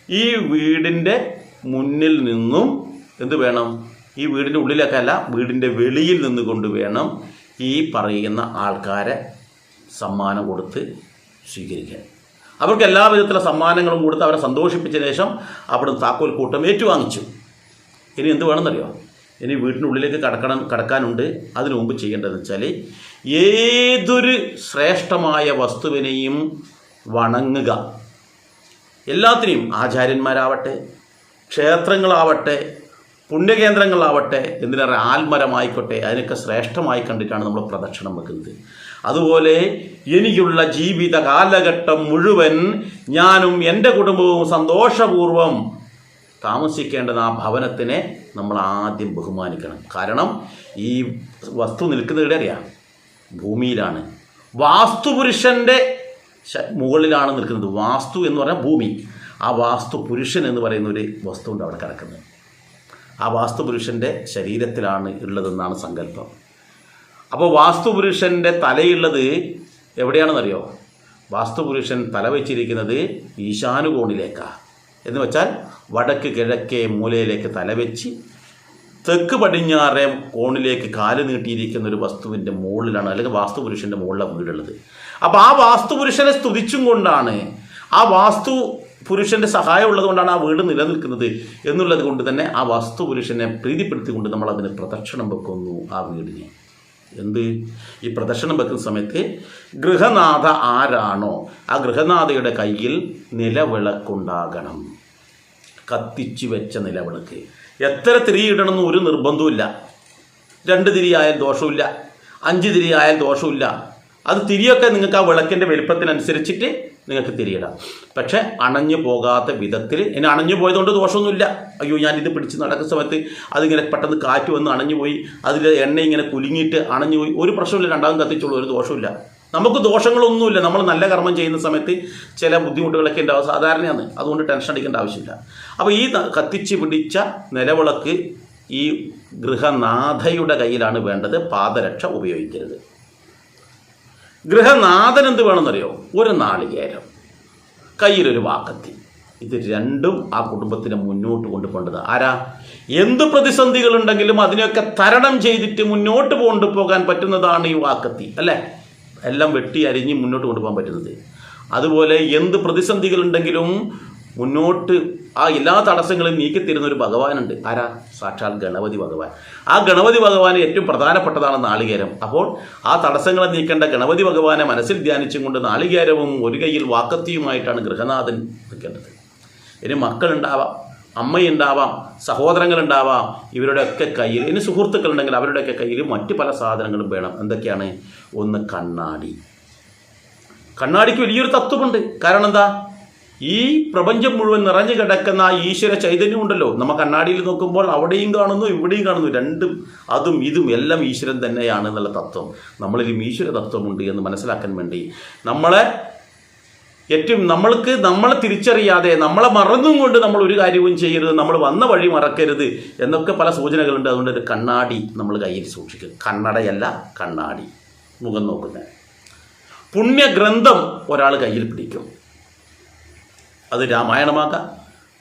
ഈ വീടിൻ്റെ മുന്നിൽ നിന്നും എന്ത് വേണം? ഈ വീടിൻ്റെ ഉള്ളിലേക്കല്ല, വീടിൻ്റെ വെളിയിൽ നിന്നുകൊണ്ട് വേണം ഈ പറയുന്ന ആൾക്കാരെ സമ്മാനം കൊടുത്ത് സ്വീകരിക്കാൻ. അവർക്ക് എല്ലാ വിധത്തിലുള്ള സമ്മാനങ്ങളും കൊടുത്ത് അവരെ സന്തോഷിപ്പിച്ചതിന് ശേഷം അവിടെ താക്കോൽ കൂട്ടം ഏറ്റുവാങ്ങിച്ചു. ഇനി എന്ത് വേണമെന്നറിയോ? ഇനി വീട്ടിനുള്ളിലേക്ക് കടക്കാനുണ്ട്. അതിനു മുമ്പ് ചെയ്യേണ്ടതെന്ന് വെച്ചാൽ ഏതൊരു ശ്രേഷ്ഠമായ വസ്തുവിനെയും വണങ്ങുക. എല്ലാത്തിനെയും, ആചാര്യന്മാരാവട്ടെ, ക്ഷേത്രങ്ങളാവട്ടെ, പുണ്യകേന്ദ്രങ്ങളാവട്ടെ, എന്തിനേറെ ആൽമരമായിക്കോട്ടെ, അതിനൊക്കെ ശ്രേഷ്ഠമായി കണ്ടിട്ടാണ് നമ്മൾ പ്രദക്ഷിണം വെക്കുന്നത്. അതുപോലെ എനിക്കുള്ള ജീവിത കാലഘട്ടം മുഴുവൻ ഞാനും എൻ്റെ കുടുംബവും സന്തോഷപൂർവ്വം താമസിക്കേണ്ടത് ആ ഭവനത്തിനെ നമ്മൾ ആദ്യം ബഹുമാനിക്കണം. കാരണം ഈ വസ്തു നിൽക്കുന്നത് ഇവിടെ അറിയാം, ഭൂമിയിലാണ്. വാസ്തുപുരുഷൻ്റെ മുകളിലാണ് നിൽക്കുന്നത്. വാസ്തു എന്ന് പറഞ്ഞാൽ ഭൂമി. ആ വാസ്തു പുരുഷൻ എന്ന് പറയുന്ന ഒരു വസ്തുണ്ട് അവിടെ കിടക്കുന്നത്. ആ വാസ്തു പുരുഷൻ്റെ ശരീരത്തിലാണ് ഉള്ളതെന്നാണ് സങ്കല്പം. അപ്പോൾ വാസ്തു പുരുഷൻ്റെ തലയുള്ളത് എവിടെയാണെന്നറിയോ? വാസ്തു പുരുഷൻ തല വെച്ചിരിക്കുന്നത് ഈശാനുകോണിലേക്കാണ്. എന്ന് വെച്ചാൽ വടക്ക് കിഴക്കേ മൂലയിലേക്ക് തലവെച്ച് തെക്ക് പടിഞ്ഞാറേ കോണിലേക്ക് കാല് നീട്ടിയിരിക്കുന്ന ഒരു വസ്തുവിൻ്റെ മുകളിലാണ്, അല്ലെങ്കിൽ വാസ്തുപുരുഷൻ്റെ മുകളിലാണ് വീടുള്ളത്. അപ്പോൾ ആ വാസ്തുപുരുഷനെ സ്തുതിച്ചും കൊണ്ടാണ്, ആ വാസ്തു പുരുഷൻ്റെ സഹായം ഉള്ളതുകൊണ്ടാണ് ആ വീട് നിലനിൽക്കുന്നത് എന്നുള്ളത് കൊണ്ട് തന്നെ ആ വാസ്തുപുരുഷനെ പ്രീതിപ്പെടുത്തിക്കൊണ്ട് നമ്മൾ അതിന് പ്രദക്ഷിണം വെക്കുന്നു. ആ വീടിനെ ഈ പ്രദക്ഷിണം വെക്കുന്ന സമയത്ത് ഗൃഹനാഥ ആരാണോ ആ ഗൃഹനാഥയുടെ കയ്യിൽ നിലവിളക്കുണ്ടാകണം. കത്തിച്ചു വെച്ച നിലവിളക്ക്. എത്ര തിരിയിടണമെന്ന് ഒരു നിർബന്ധമില്ല. 2 തിരിയായാൽ ദോഷമില്ല, 5 തിരിയായാൽ ദോഷമില്ല. അത് തിരിയൊക്കെ നിങ്ങൾക്ക് ആ വിളക്കിൻ്റെ വലിപ്പത്തിനനുസരിച്ചിട്ട് നിങ്ങൾക്ക് തിരിയിടാം. പക്ഷേ അണഞ്ഞു പോകാത്ത വിധത്തിൽ. ഇനി അണഞ്ഞു പോയതുകൊണ്ട് ദോഷമൊന്നുമില്ല. അയ്യോ ഞാനിത് പിടിച്ച് നടക്കുന്ന സമയത്ത് അതിങ്ങനെ പെട്ടെന്ന് കാറ്റ് വന്ന് അണഞ്ഞു പോയി, അതിൽ എണ്ണ ഇങ്ങനെ കുലുങ്ങിയിട്ട് അണഞ്ഞു പോയി, ഒരു പ്രശ്നമില്ല. രണ്ടാമതും കത്തിച്ചുള്ളൂ, ഒരു ദോഷമില്ല. നമുക്ക് ദോഷങ്ങളൊന്നുമില്ല. നമ്മൾ നല്ല കർമ്മം ചെയ്യുന്ന സമയത്ത് ചില ബുദ്ധിമുട്ടുകളൊക്കെ ഉണ്ടാവും, സാധാരണയാണ്. അതുകൊണ്ട് ടെൻഷൻ അടിക്കേണ്ട ആവശ്യമില്ല. അപ്പോൾ ഈ കത്തിച്ച് പിടിച്ച നിലവിളക്ക് ഈ ഗൃഹനാഥയുടെ കയ്യിലാണ് വേണ്ടത്. പാദരക്ഷ ഉപയോഗിക്കരുത്. ഗൃഹനാഥൻ എന്ത് വേണമെന്നറിയോ? ഒരു നാളികേരം, കയ്യിലൊരു വാക്കത്തി. ഇത് രണ്ടും ആ കുടുംബത്തിനെ മുന്നോട്ട് കൊണ്ടുപോകേണ്ടത് ആരാ? എന്ത് പ്രതിസന്ധികളുണ്ടെങ്കിലും അതിനെയൊക്കെ തരണം ചെയ്തിട്ട് മുന്നോട്ട് കൊണ്ടുപോകാൻ പറ്റുന്നതാണ് ഈ വാക്കത്തി, അല്ലേ? എല്ലാം വെട്ടി അരിഞ്ഞ് മുന്നോട്ട് കൊണ്ടുപോകാൻ പറ്റുന്നത്. അതുപോലെ എന്ത് പ്രതിസന്ധികളുണ്ടെങ്കിലും മുന്നോട്ട് ആ എല്ലാ തടസ്സങ്ങളും നീക്കിത്തരുന്ന ഒരു ഭഗവാനുണ്ട്. ആരാ? സാക്ഷാൽ ഗണപതി ഭഗവാൻ. ആ ഗണപതി ഭഗവാന് ഏറ്റവും പ്രധാനപ്പെട്ടതാണ് നാളികേരം. അപ്പോൾ ആ തടസ്സങ്ങളെ നീക്കേണ്ട ഗണപതി ഭഗവാനെ മനസ്സിൽ ധ്യാനിച്ചും കൊണ്ട് നാളികേരവും ഒരു കയ്യിൽ വാക്കത്തിയുമായിട്ടാണ് ഗൃഹനാഥൻ നിൽക്കേണ്ടത്. ഇനി മക്കളുണ്ടാവാം, അമ്മയുണ്ടാവാം, സഹോദരങ്ങളുണ്ടാവാം, ഇവരുടെയൊക്കെ കയ്യിൽ, ഇനി സുഹൃത്തുക്കളുണ്ടെങ്കിൽ അവരുടെയൊക്കെ കയ്യിൽ മറ്റു പല സാധനങ്ങളും വേണം. എന്തൊക്കെയാണ്? ഒന്ന് കണ്ണാടി. കണ്ണാടിക്ക് വലിയൊരു തത്വമുണ്ട്. കാരണം എന്താ? ഈ പ്രപഞ്ചം മുഴുവൻ നിറഞ്ഞു കിടക്കുന്ന ആ ഈശ്വര ചൈതന്യം ഉണ്ടല്ലോ, നമ്മൾ കണ്ണാടിയിൽ നോക്കുമ്പോൾ അവിടെയും കാണുന്നു ഇവിടെയും കാണുന്നു, രണ്ടും അതും ഇതും എല്ലാം ഈശ്വരൻ തന്നെയാണ് എന്നുള്ള തത്വം. നമ്മളിലും ഈശ്വര തത്വമുണ്ട് എന്ന് മനസ്സിലാക്കാൻ വേണ്ടി നമ്മളെ തിരിച്ചറിയാതെ, നമ്മളെ മറന്നും കൊണ്ട് നമ്മൾ ഒരു കാര്യവും ചെയ്യരുത്, നമ്മൾ വന്ന വഴി മറക്കരുത് എന്നൊക്കെ പല സൂചനകളുണ്ട്. അതുകൊണ്ട് ഒരു കണ്ണാടി നമ്മൾ കയ്യിൽ സൂക്ഷിക്കുക. കണ്ണടയല്ല, കണ്ണാടി, മുഖം നോക്കുന്നത്. പുണ്യഗ്രന്ഥം ഒരാൾ കയ്യിൽ പിടിക്കും. അത് രാമായണമാകാം,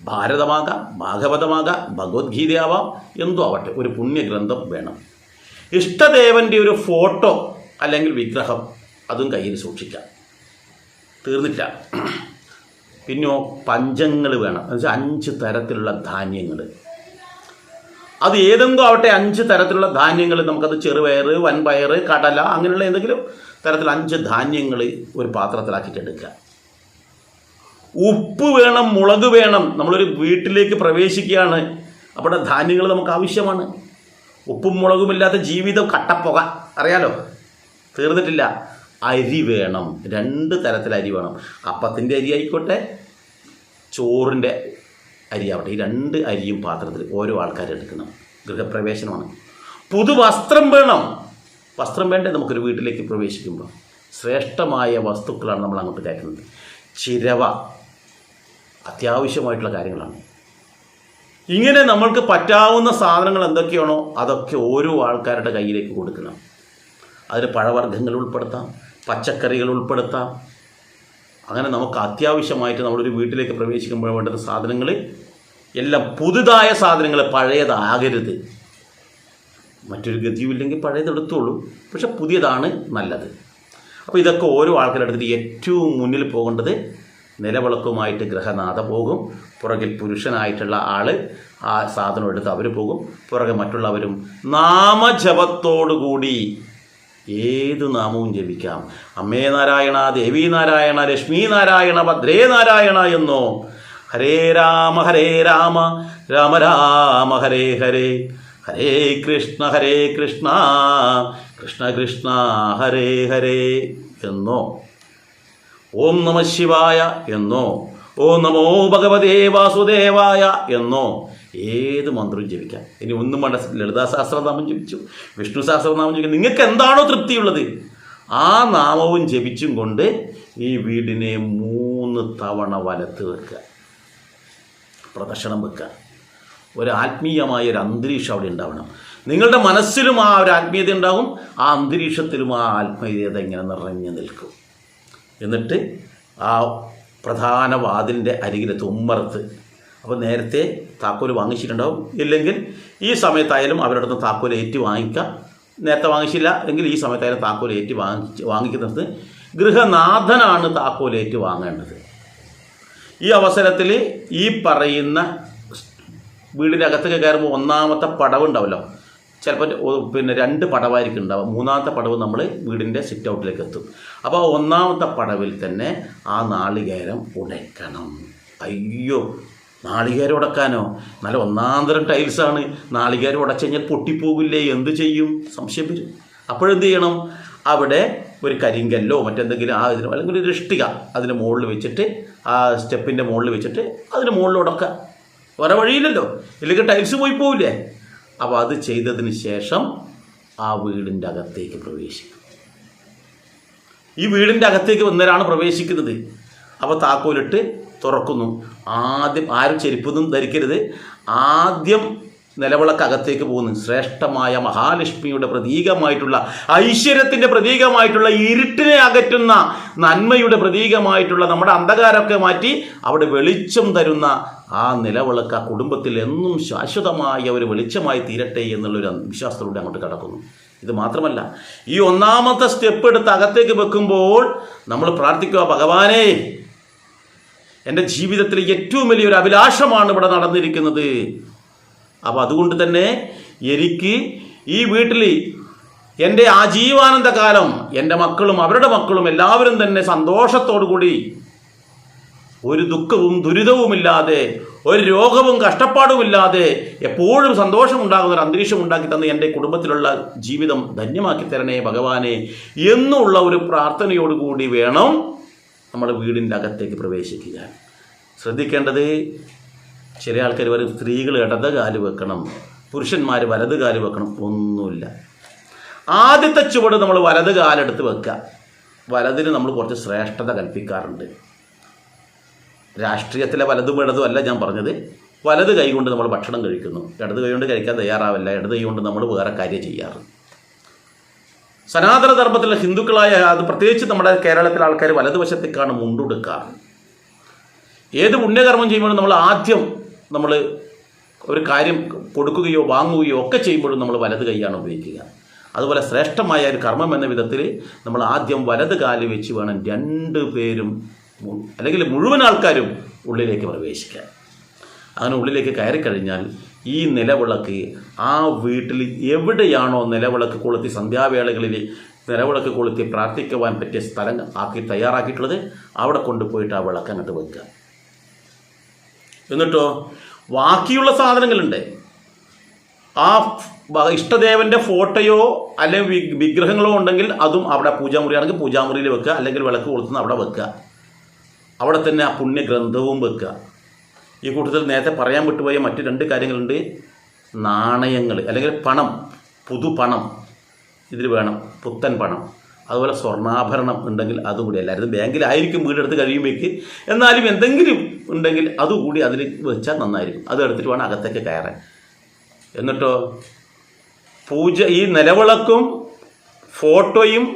ഭാരതമാകാം, ഭാഗവതമാകാം, ഭഗവത്ഗീതയാവാം, എന്തോ ആവട്ടെ, ഒരു പുണ്യഗ്രന്ഥം വേണം. ഇഷ്ടദേവൻ്റെ ഒരു ഫോട്ടോ അല്ലെങ്കിൽ വിഗ്രഹം അതും കയ്യിൽ സൂക്ഷിക്കാം. തീർന്നില്ല. പിന്നെയോ പഞ്ചങ്ങൾ വേണം. എന്നുവെച്ചാൽ 5 തരത്തിലുള്ള ധാന്യങ്ങൾ. അത് ഏതെങ്കിലും ആവട്ടെ, 5 തരത്തിലുള്ള ധാന്യങ്ങൾ. നമുക്കത് ചെറുപയർ, വൻപയർ, കടല, അങ്ങനെയുള്ള എന്തെങ്കിലും തരത്തിൽ 5 ധാന്യങ്ങൾ ഒരു പാത്രത്തിലാക്കിയിട്ട് എടുക്കുക. ഉപ്പ് വേണം, മുളക് വേണം. നമ്മളൊരു വീട്ടിലേക്ക് പ്രവേശിക്കുകയാണ്, അവിടെ ധാന്യങ്ങൾ നമുക്ക് ആവശ്യമാണ്. ഉപ്പും മുളകുമില്ലാത്ത ജീവിതം കട്ടപ്പുക, അറിയാലോ. തീർന്നിട്ടില്ല. അരി വേണം. 2 തരത്തിൽ അരി വേണം. അപ്പത്തിൻ്റെ അരി ആയിക്കോട്ടെ, ചോറിൻ്റെ അരി ആവട്ടെ. ഈ 2 അരിയും പാത്രത്തിൽ ഓരോ ആൾക്കാരെടുക്കണം. ഗൃഹപ്രവേശനമാണ്. പുതുവസ്ത്രം വേണം. വസ്ത്രം വേണ്ടേ നമുക്കൊരു വീട്ടിലേക്ക് പ്രവേശിക്കുമ്പോൾ? ശ്രേഷ്ഠമായ വസ്തുക്കളാണ് നമ്മൾ അങ്ങോട്ട് കയറ്റുന്നത്. ചിരവ അത്യാവശ്യമായിട്ടുള്ള കാര്യങ്ങളാണ്. ഇങ്ങനെ നമ്മൾക്ക് പറ്റാവുന്ന സാധനങ്ങൾ എന്തൊക്കെയാണോ അതൊക്കെ ഓരോ ആൾക്കാരുടെ കയ്യിലേക്ക് കൊടുക്കണം. അതിൽ പഴവർഗ്ഗങ്ങൾ ഉൾപ്പെടുത്താം, പച്ചക്കറികൾ ഉൾപ്പെടുത്താം. അങ്ങനെ നമുക്ക് അത്യാവശ്യമായിട്ട് നമ്മളൊരു വീട്ടിലേക്ക് പ്രവേശിക്കുമ്പോൾ വേണ്ടുന്ന സാധനങ്ങൾ എല്ലാം പുതുതായ സാധനങ്ങൾ, പഴയതാകരുത്. മറ്റൊരു ഗതിയുമില്ലെങ്കിൽ പഴയതെടുത്തോളൂ, പക്ഷെ പുതിയതാണ് നല്ലത്. അപ്പോൾ ഇതൊക്കെ ഓരോ ആൾക്കാരെടുത്തിട്ട് ഏറ്റവും മുന്നിൽ പോകേണ്ടത് നിലവിളക്കുമായിട്ട് ഗൃഹനാഥ പോകും. പുറകിൽ പുരുഷനായിട്ടുള്ള ആൾ ആ സാധനം എടുത്ത് അവർ പോകും. പുറകെ മറ്റുള്ളവരും നാമജപത്തോടുകൂടി ഏതു നാമവും ജപിക്കാം. അമ്മേ നാരായണ, ദേവി നാരായണ, ലക്ഷ്മി നാരായണ, ഭദ്രേ നാരായണ എന്നോ. ഹരേ രാമ രാമ രാമ ഹരേ ഹരേ, ഹരേ കൃഷ്ണ കൃഷ്ണ കൃഷ്ണ ഹരേ ഹരേ എന്നോ, ഓം നമ ശിവായ എന്നോ, ഓം നമോ ഭഗവതേ വാസുദേവായ എന്നോ ഏത് മന്ത്രവും ജപിക്കാം. ഇനി ഒന്നും വേണ്ട, ലളിതാ സഹസ്രനാമം ജപിച്ചു, വിഷ്ണു സഹസ്രനാമം ജപിക്കും. നിങ്ങൾക്ക് എന്താണോ തൃപ്തിയുള്ളത് ആ നാമവും ജപിച്ചും കൊണ്ട് ഈ വീടിനെ 3 തവണ വലത്ത് വെക്കുക, പ്രദക്ഷിണം വെക്കുക. ഒരു ആത്മീയമായൊരു അന്തരീക്ഷം അവിടെ ഉണ്ടാവണം. നിങ്ങളുടെ മനസ്സിലും ആ ഒരു ആത്മീയത ഉണ്ടാകും, ആ അന്തരീക്ഷത്തിലും ആ ആത്മീയത ഇങ്ങനെ നിറഞ്ഞു നിൽക്കും. എന്നിട്ട് ആ പ്രധാന വാതിലിൻ്റെ അരികിലെത്ത് ഉമ്മറത്ത്, അപ്പോൾ നേരത്തെ താക്കോൽ വാങ്ങിച്ചിട്ടുണ്ടാവും. ഇല്ലെങ്കിൽ ഈ സമയത്തായാലും അവരുടെ അടുത്ത് താക്കോൽ ഏറ്റി വാങ്ങിക്കാം. നേരത്തെ വാങ്ങിച്ചില്ല എങ്കിൽ ഈ സമയത്തായാലും താക്കോൽ ഏറ്റി വാങ്ങിക്കുന്നത് ഗൃഹനാഥനാണ് താക്കോലേറ്റ് വാങ്ങേണ്ടത്. ഈ അവസരത്തിൽ ഈ പറയുന്ന വീടിൻ്റെ അകത്തൊക്കെ കയറുമ്പോൾ 1-ാമത്തെ പടവുണ്ടാവല്ലോ, ചിലപ്പോൾ 2 പടവായിരിക്കും ഉണ്ടാവുക. 3-ാമത്തെ പടവ് നമ്മൾ വീടിൻ്റെ സിറ്റ് ഔട്ടിലേക്ക് എത്തും. അപ്പോൾ 1-ാമത്തെ പടവിൽ തന്നെ ആ നാളികേരം ഉടയ്ക്കണം. അയ്യോ, നാളികേരം ഉടക്കാനോ? നല്ല 1-ാം-തരം ടൈൽസാണ്. നാളികേരം ഉടച്ചു കഴിഞ്ഞാൽ പൊട്ടിപ്പോകില്ലേ? എന്ത് ചെയ്യും? സംശയം വരും. അപ്പോഴെന്ത് ചെയ്യണം? അവിടെ ഒരു കരിങ്കല്ലോ മറ്റെന്തെങ്കിലും അല്ലെങ്കിൽ ഒരു ഇഷ്ടിക അതിന് മുകളിൽ വെച്ചിട്ട്, ആ സ്റ്റെപ്പിൻ്റെ മുകളിൽ വെച്ചിട്ട് അതിന് മുകളിൽ ഉടക്കുക. വേറെ വഴിയില്ലല്ലോ, ഇല്ലെങ്കിൽ ടൈൽസ് പോയി പോവില്ലേ? അപ്പോൾ അത് ചെയ്തതിന് ശേഷം ആ വീടിൻ്റെ അകത്തേക്ക് പ്രവേശിക്കും. ഈ വീടിൻ്റെ അകത്തേക്ക് വന്നവരാണ് പ്രവേശിക്കുന്നത്. അപ്പോൾ താക്കോലിട്ട് തുറക്കുന്നു. ആദ്യം ആരും ചെരുപ്പൊന്നും ധരിക്കരുത്. ആദ്യം നിലവിളക്കകത്തേക്ക് പോകുന്നു. ശ്രേഷ്ഠമായ മഹാലക്ഷ്മിയുടെ പ്രതീകമായിട്ടുള്ള, ഐശ്വര്യത്തിൻ്റെ പ്രതീകമായിട്ടുള്ള, ഇരുട്ടിനെ അകറ്റുന്ന, നന്മയുടെ പ്രതീകമായിട്ടുള്ള, നമ്മുടെ അന്ധകാരമൊക്കെ മാറ്റി അവിടെ വെളിച്ചം തരുന്ന ആ നിലവിളക്ക് ആ കുടുംബത്തിൽ എന്നും ശാശ്വതമായ ഒരു വെളിച്ചമായി തീരട്ടെ എന്നുള്ളൊരു വിശ്വാസത്തിലൂടെ അങ്ങോട്ട് കടക്കുന്നു. ഇത് മാത്രമല്ല, ഈ 1-ാമത്തെ സ്റ്റെപ്പ് എടുത്ത് അകത്തേക്ക് വെക്കുമ്പോൾ നമ്മൾ പ്രാർത്ഥിക്കുക, ഭഗവാനേ എൻ്റെ ജീവിതത്തിലെ ഏറ്റവും വലിയൊരു അഭിലാഷമാണ് ഇവിടെ നടന്നിരിക്കുന്നത്. അപ്പോൾ അതുകൊണ്ട് തന്നെ എനിക്ക് ഈ വീട്ടിൽ എൻ്റെ ആജീവാനന്ദ കാലം എൻ്റെ മക്കളും അവരുടെ മക്കളും എല്ലാവരും തന്നെ സന്തോഷത്തോടു കൂടി ഒരു ദുഃഖവും ദുരിതവുമില്ലാതെ ഒരു രോഗവും കഷ്ടപ്പാടുമില്ലാതെ എപ്പോഴും സന്തോഷമുണ്ടാകുന്ന ഒരു അന്തരീക്ഷം ഉണ്ടാക്കി തന്ന് എൻ്റെ കുടുംബത്തിലുള്ള ജീവിതം ധന്യമാക്കി തരണേ ഭഗവാനെ എന്നുള്ള ഒരു പ്രാർത്ഥനയോടുകൂടി വേണം നമ്മൾ വീടിൻ്റെ അകത്തേക്ക് പ്രവേശിക്കുക. ശ്രദ്ധിക്കേണ്ടത്, ചില ആൾക്കാർ പറയും സ്ത്രീകൾ ഇടത് കാല് വെക്കണം, പുരുഷന്മാർ വലത് കാല് വെക്കണം. ഒന്നുമില്ല. ആദ്യത്തെ ചുവട് നമ്മൾ വലത് കാലെടുത്ത് വെക്കുക. വലതിന് നമ്മൾ കുറച്ച് ശ്രേഷ്ഠത കൽപ്പിക്കാറുണ്ട്. രാഷ്ട്രീയത്തിലെ വലതും ഇടതും അല്ല ഞാൻ പറഞ്ഞത്. വലത് കൈ കൊണ്ട് നമ്മൾ ഭക്ഷണം കഴിക്കുന്നു, ഇടത് കൈ കൊണ്ട് കഴിക്കാൻ തയ്യാറാവില്ല. ഇടത് കൈ കൊണ്ട് നമ്മൾ വേറെ കാര്യം ചെയ്യാറ്. സനാതന ധർമ്മത്തിലെ ഹിന്ദുക്കളായ, അത് പ്രത്യേകിച്ച് നമ്മുടെ കേരളത്തിലെ ആൾക്കാർ വലതുവശത്തേക്കാണ് മുണ്ടുടുക്കാറ്. ഏത് പുണ്യകർമ്മം ചെയ്യുമ്പോഴും നമ്മൾ ആദ്യം നമ്മൾ ഒരു കാര്യം കൊടുക്കുകയോ വാങ്ങുകയോ ഒക്കെ ചെയ്യുമ്പോഴും നമ്മൾ വലത് കൈയാണ് ഉപയോഗിക്കുക. അതുപോലെ ശ്രേഷ്ഠമായ ഒരു കർമ്മം എന്ന വിധത്തിൽ നമ്മൾ ആദ്യം വലത് കാല് വെച്ച് വേണം രണ്ടു പേരും അല്ലെങ്കിൽ മുഴുവൻ ആൾക്കാരും ഉള്ളിലേക്ക് പ്രവേശിക്കാൻ. അങ്ങനെ ഉള്ളിലേക്ക് കയറി കഴിഞ്ഞാൽ ഈ നിലവിളക്ക് ആ വീട്ടിൽ എവിടെയാണോ നിലവിളക്ക് കൊളുത്തി സന്ധ്യാവേളകളിൽ നിലവിളക്ക് കൊളുത്തി പ്രാർത്ഥിക്കുവാൻ പറ്റിയ സ്ഥലം ആക്കി തയ്യാറാക്കിയിട്ടുള്ളത് അവിടെ കൊണ്ടുപോയിട്ട് ആ വിളക്ക് അങ്ങോട്ട് വെക്കുക. എന്നിട്ടോ ബാക്കിയുള്ള സാധനങ്ങളുണ്ട്, ആ ഇഷ്ടദേവൻ്റെ ഫോട്ടോയോ അല്ലെങ്കിൽ വിഗ്രഹങ്ങളോ ഉണ്ടെങ്കിൽ അതും അവിടെ പൂജാമുറിയാണെങ്കിൽ പൂജാമുറിയിൽ വെക്കുക, അല്ലെങ്കിൽ വിളക്ക് കൊളുത്തുന്ന അവിടെ വെക്കുക. അവിടെ തന്നെ ആ പുണ്യഗ്രന്ഥവും വെക്കുക. ഈ കൂട്ടത്തിൽ നേരത്തെ പറയാൻ വിട്ടുപോയ മറ്റ് രണ്ട് കാര്യങ്ങളുണ്ട്. നാണയങ്ങൾ അല്ലെങ്കിൽ പണം, പുതുപണം ഇതിൽ വേണം, പുത്തൻ പണം. അതുപോലെ സ്വർണ്ണാഭരണം ഉണ്ടെങ്കിൽ അതുകൂടി. എല്ലാവരും ബാങ്കിലായിരിക്കും വീടെടുത്ത് കഴിയുമ്പോഴേക്ക്, എന്നാലും എന്തെങ്കിലും ഉണ്ടെങ്കിൽ അതുകൂടി അതിൽ വെച്ചാൽ നന്നായിരിക്കും. അത് എടുത്തിട്ട് വേണം അകത്തേക്ക് കയറാൻ. എന്നിട്ടോ പൂജ, ഈ നിലവിളക്കും ഫോട്ടോയും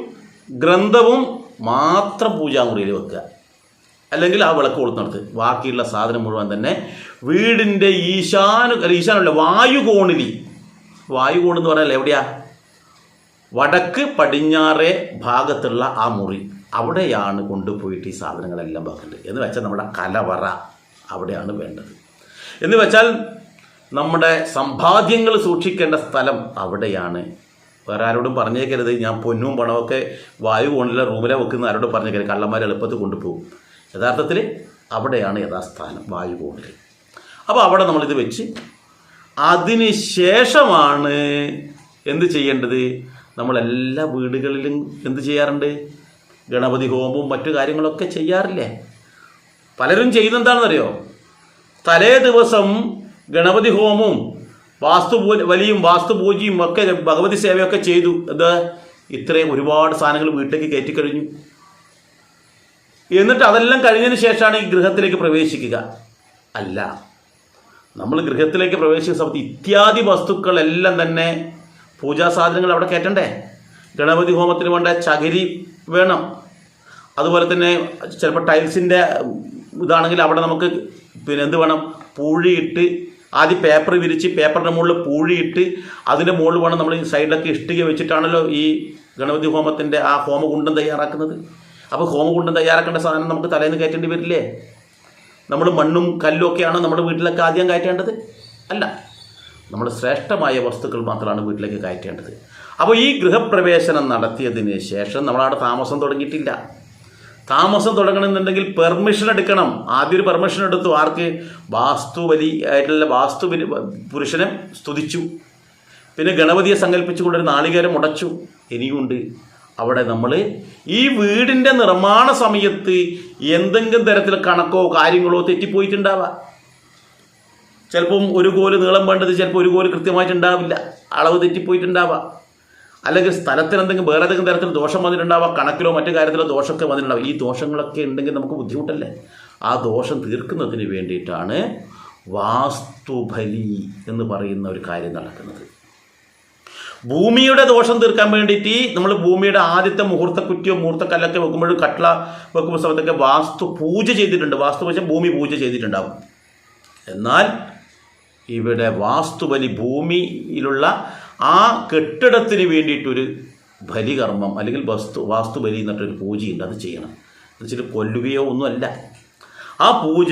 ഗ്രന്ഥവും മാത്രം പൂജാമുറിയിൽ വെക്കുക, അല്ലെങ്കിൽ ആ വിളക്ക് കൊളുത്തിനടുത്ത്. ബാക്കിയുള്ള സാധനം മുഴുവൻ തന്നെ വീടിൻ്റെ ഈശാനല്ല വായുകോണിൽ, വായുകോൺ എന്ന് പറഞ്ഞാൽ എവിടെയാ, വടക്ക് പടിഞ്ഞാറേ ഭാഗത്തുള്ള ആ മുറി, അവിടെയാണ് കൊണ്ടുപോയിട്ട് ഈ സാധനങ്ങളെല്ലാം വെക്കേണ്ടത്. എന്ന് വെച്ചാൽ നമ്മുടെ കലവറ അവിടെയാണ് വേണ്ടത്. എന്ന് വെച്ചാൽ നമ്മുടെ സമ്പാദ്യങ്ങൾ സൂക്ഷിക്കേണ്ട സ്ഥലം അവിടെയാണ്. വേറെ ആരോടും പറഞ്ഞേക്കരുത് ഞാൻ പൊന്നും പണമൊക്കെ വായുകോണിലെ റൂമിലെ വെക്കുന്ന ആരോടും പറഞ്ഞേക്കരുത്, കള്ളന്മാർ എളുപ്പത്തിൽ കൊണ്ടുപോകും. യഥാർത്ഥത്തിൽ അവിടെയാണ് യഥാസ്ഥാനം, വായുകോണിൽ. അപ്പോൾ അവിടെ നമ്മളിത് വെച്ച് അതിന് ശേഷമാണ് എന്ത് ചെയ്യേണ്ടത്. നമ്മളെല്ലാ വീടുകളിലും എന്ത് ചെയ്യാറുണ്ട്, ഗണപതി ഹോമവും മറ്റു കാര്യങ്ങളൊക്കെ ചെയ്യാറില്ലേ. പലരും ചെയ്യുന്നതെന്താണെന്നറിയോ, തലേ ദിവസം ഗണപതി ഹോമവും വലിയും വാസ്തുപൂജയും ഒക്കെ ഭഗവതി സേവയൊക്കെ ചെയ്തു. ഇത് ഇത്രയും ഒരുപാട് സാധനങ്ങൾ വീട്ടിലേക്ക് കയറ്റിക്കഴിഞ്ഞു. എന്നിട്ട് അതെല്ലാം കഴിഞ്ഞതിന് ശേഷമാണ് ഈ ഗൃഹത്തിലേക്ക് പ്രവേശിക്കുക. അല്ല, നമ്മൾ ഗൃഹത്തിലേക്ക് പ്രവേശിക്കുന്ന സമയത്ത് ഇത്യാദി വസ്തുക്കളെല്ലാം തന്നെ പൂജാ സാധനങ്ങൾ അവിടെ കയറ്റണ്ടേ. ഗണപതി ഹോമത്തിന് വേണ്ട ചകിരി വേണം. അതുപോലെ തന്നെ ചിലപ്പോൾ ടൈൽസിൻ്റെ ഇതാണെങ്കിൽ അവിടെ നമുക്ക് എന്ത് വേണം, പൂഴിയിട്ട് ആദ്യം പേപ്പർ വിരിച്ച് പേപ്പറിൻ്റെ മുകളിൽ പൂഴിയിട്ട് അതിൻ്റെ മുകളിൽ വേണം നമ്മൾ ഈ സൈഡിലൊക്കെ ഇഷ്ടിക വെച്ചിട്ടാണല്ലോ ഈ ഗണപതി ഹോമത്തിൻ്റെ ആ ഹോമകുണ്ടം തയ്യാറാക്കുന്നത്. അപ്പോൾ ഹോമകുണ്ടം തയ്യാറാക്കേണ്ട സാധനം നമുക്ക് തലേന്ന് കയറ്റേണ്ടി വരില്ലേ. നമ്മൾ മണ്ണും കല്ലും ഒക്കെയാണ് നമ്മുടെ വീട്ടിലൊക്കെ ആദ്യം കയറ്റേണ്ടത്. അല്ല, നമ്മൾ ശ്രേഷ്ഠമായ വസ്തുക്കൾ മാത്രമാണ് വീട്ടിലേക്ക് കയറ്റേണ്ടത്. അപ്പോൾ ഈ ഗൃഹപ്രവേശനം നടത്തിയതിന് ശേഷം നമ്മളവിടെ താമസം തുടങ്ങിയിട്ടില്ല. താമസം തുടങ്ങണമെന്നുണ്ടെങ്കിൽ പെർമിഷൻ എടുക്കണം. ആദ്യം ഒരു പെർമിഷൻ എടുത്തു. ആർക്ക്? വാസ്തുബലി ആയിട്ടുള്ള പുരുഷനെ സ്തുതിച്ചു. പിന്നെ ഗണപതിയെ സങ്കല്പിച്ചുകൊണ്ടൊരു നാളികേരം ഉടച്ചു. ഇനിയുണ്ട് അവിടെ നമ്മൾ ഈ വീടിൻ്റെ നിർമ്മാണ സമയത്ത് എന്തെങ്കിലും തരത്തിൽ കണക്കോ കാര്യങ്ങളോ തെറ്റിപ്പോയിട്ടുണ്ടാവാം. ചിലപ്പം ഒരു കോല് നീളം വേണ്ടത് ചിലപ്പോൾ ഒരു കോല് കൃത്യമായിട്ടുണ്ടാവില്ല, അളവ് തെറ്റിപ്പോയിട്ടുണ്ടാവാം. അല്ലെങ്കിൽ സ്ഥലത്തിന് എന്തെങ്കിലും വേറെ ഏതെങ്കിലും തരത്തിൽ ദോഷം വന്നിട്ടുണ്ടാവാം, കണക്കിലോ മറ്റു കാര്യത്തിലോ ദോഷമൊക്കെ വന്നിട്ടുണ്ടാവും. ഈ ദോഷങ്ങളൊക്കെ ഉണ്ടെങ്കിൽ നമുക്ക് ബുദ്ധിമുട്ടല്ലേ. ആ ദോഷം തീർക്കുന്നതിന് വേണ്ടിയിട്ടാണ് വാസ്തുബലി എന്ന് പറയുന്ന ഒരു കാര്യം നടക്കുന്നത്. ഭൂമിയുടെ ദോഷം തീർക്കാൻ വേണ്ടിയിട്ട് നമ്മൾ ഭൂമിയുടെ ആദ്യത്തെ മുഹൂർത്തക്കുറ്റിയോ മുഹൂർത്തക്കല്ലൊക്കെ വെക്കുമ്പോഴും കട്ട്ള വെക്കുമ്പോൾ സമയത്തൊക്കെ വാസ്തു പൂജ ചെയ്തിട്ടുണ്ട്. വാസ്തു വെച്ചാൽ ഭൂമി പൂജ ചെയ്തിട്ടുണ്ടാവും. എന്നാൽ ഇവിടെ വാസ്തുബലി, ഭൂമിയിലുള്ള ആ കെട്ടിടത്തിന് വേണ്ടിയിട്ടൊരു ബലികർമ്മം അല്ലെങ്കിൽ വാസ്തുബലി എന്നിട്ടൊരു പൂജയുണ്ട്. അത് ചെയ്യണം. എന്ന് വെച്ചിട്ട് കൊല്ലുകയോ ഒന്നുമല്ല. ആ പൂജ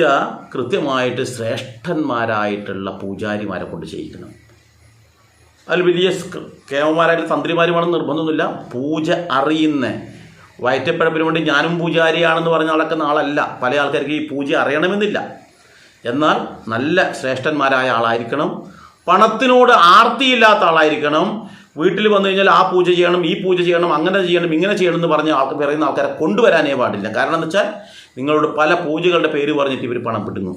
കൃത്യമായിട്ട് ശ്രേഷ്ഠന്മാരായിട്ടുള്ള പൂജാരിമാരെ കൊണ്ട് ചെയ്യിക്കണം. അതിൽ വലിയ കേവന്മാരായിട്ട് തന്ത്രിമാരുമാണെന്ന് നിർബന്ധമൊന്നുമില്ല. പൂജ അറിയുന്ന വയറ്റപ്പഴപ്പിന് വേണ്ടി ഞാനും പൂജാരിയാണെന്ന് പറഞ്ഞ നടക്കുന്ന ആളല്ല. പല ആൾക്കാർക്ക് ഈ പൂജ അറിയണമെന്നില്ല. എന്നാൽ നല്ല ശ്രേഷ്ഠന്മാരായ ആളായിരിക്കണം. പണത്തിനോട് ആർത്തിയില്ലാത്ത ആളായിരിക്കണം. വീട്ടിൽ വന്നു കഴിഞ്ഞാൽ ആ പൂജ ചെയ്യണം, ഈ പൂജ ചെയ്യണം, അങ്ങനെ ചെയ്യണം, ഇങ്ങനെ ചെയ്യണം എന്ന് പറഞ്ഞ പറയുന്ന ആൾക്കാരെ കൊണ്ടുവരാനേ പാടില്ല. കാരണം എന്താ വെച്ചാൽ നിങ്ങളോട് പല പൂജകളുടെ പേര് പറഞ്ഞിട്ട് ഇവർ പണം പിടുന്നു.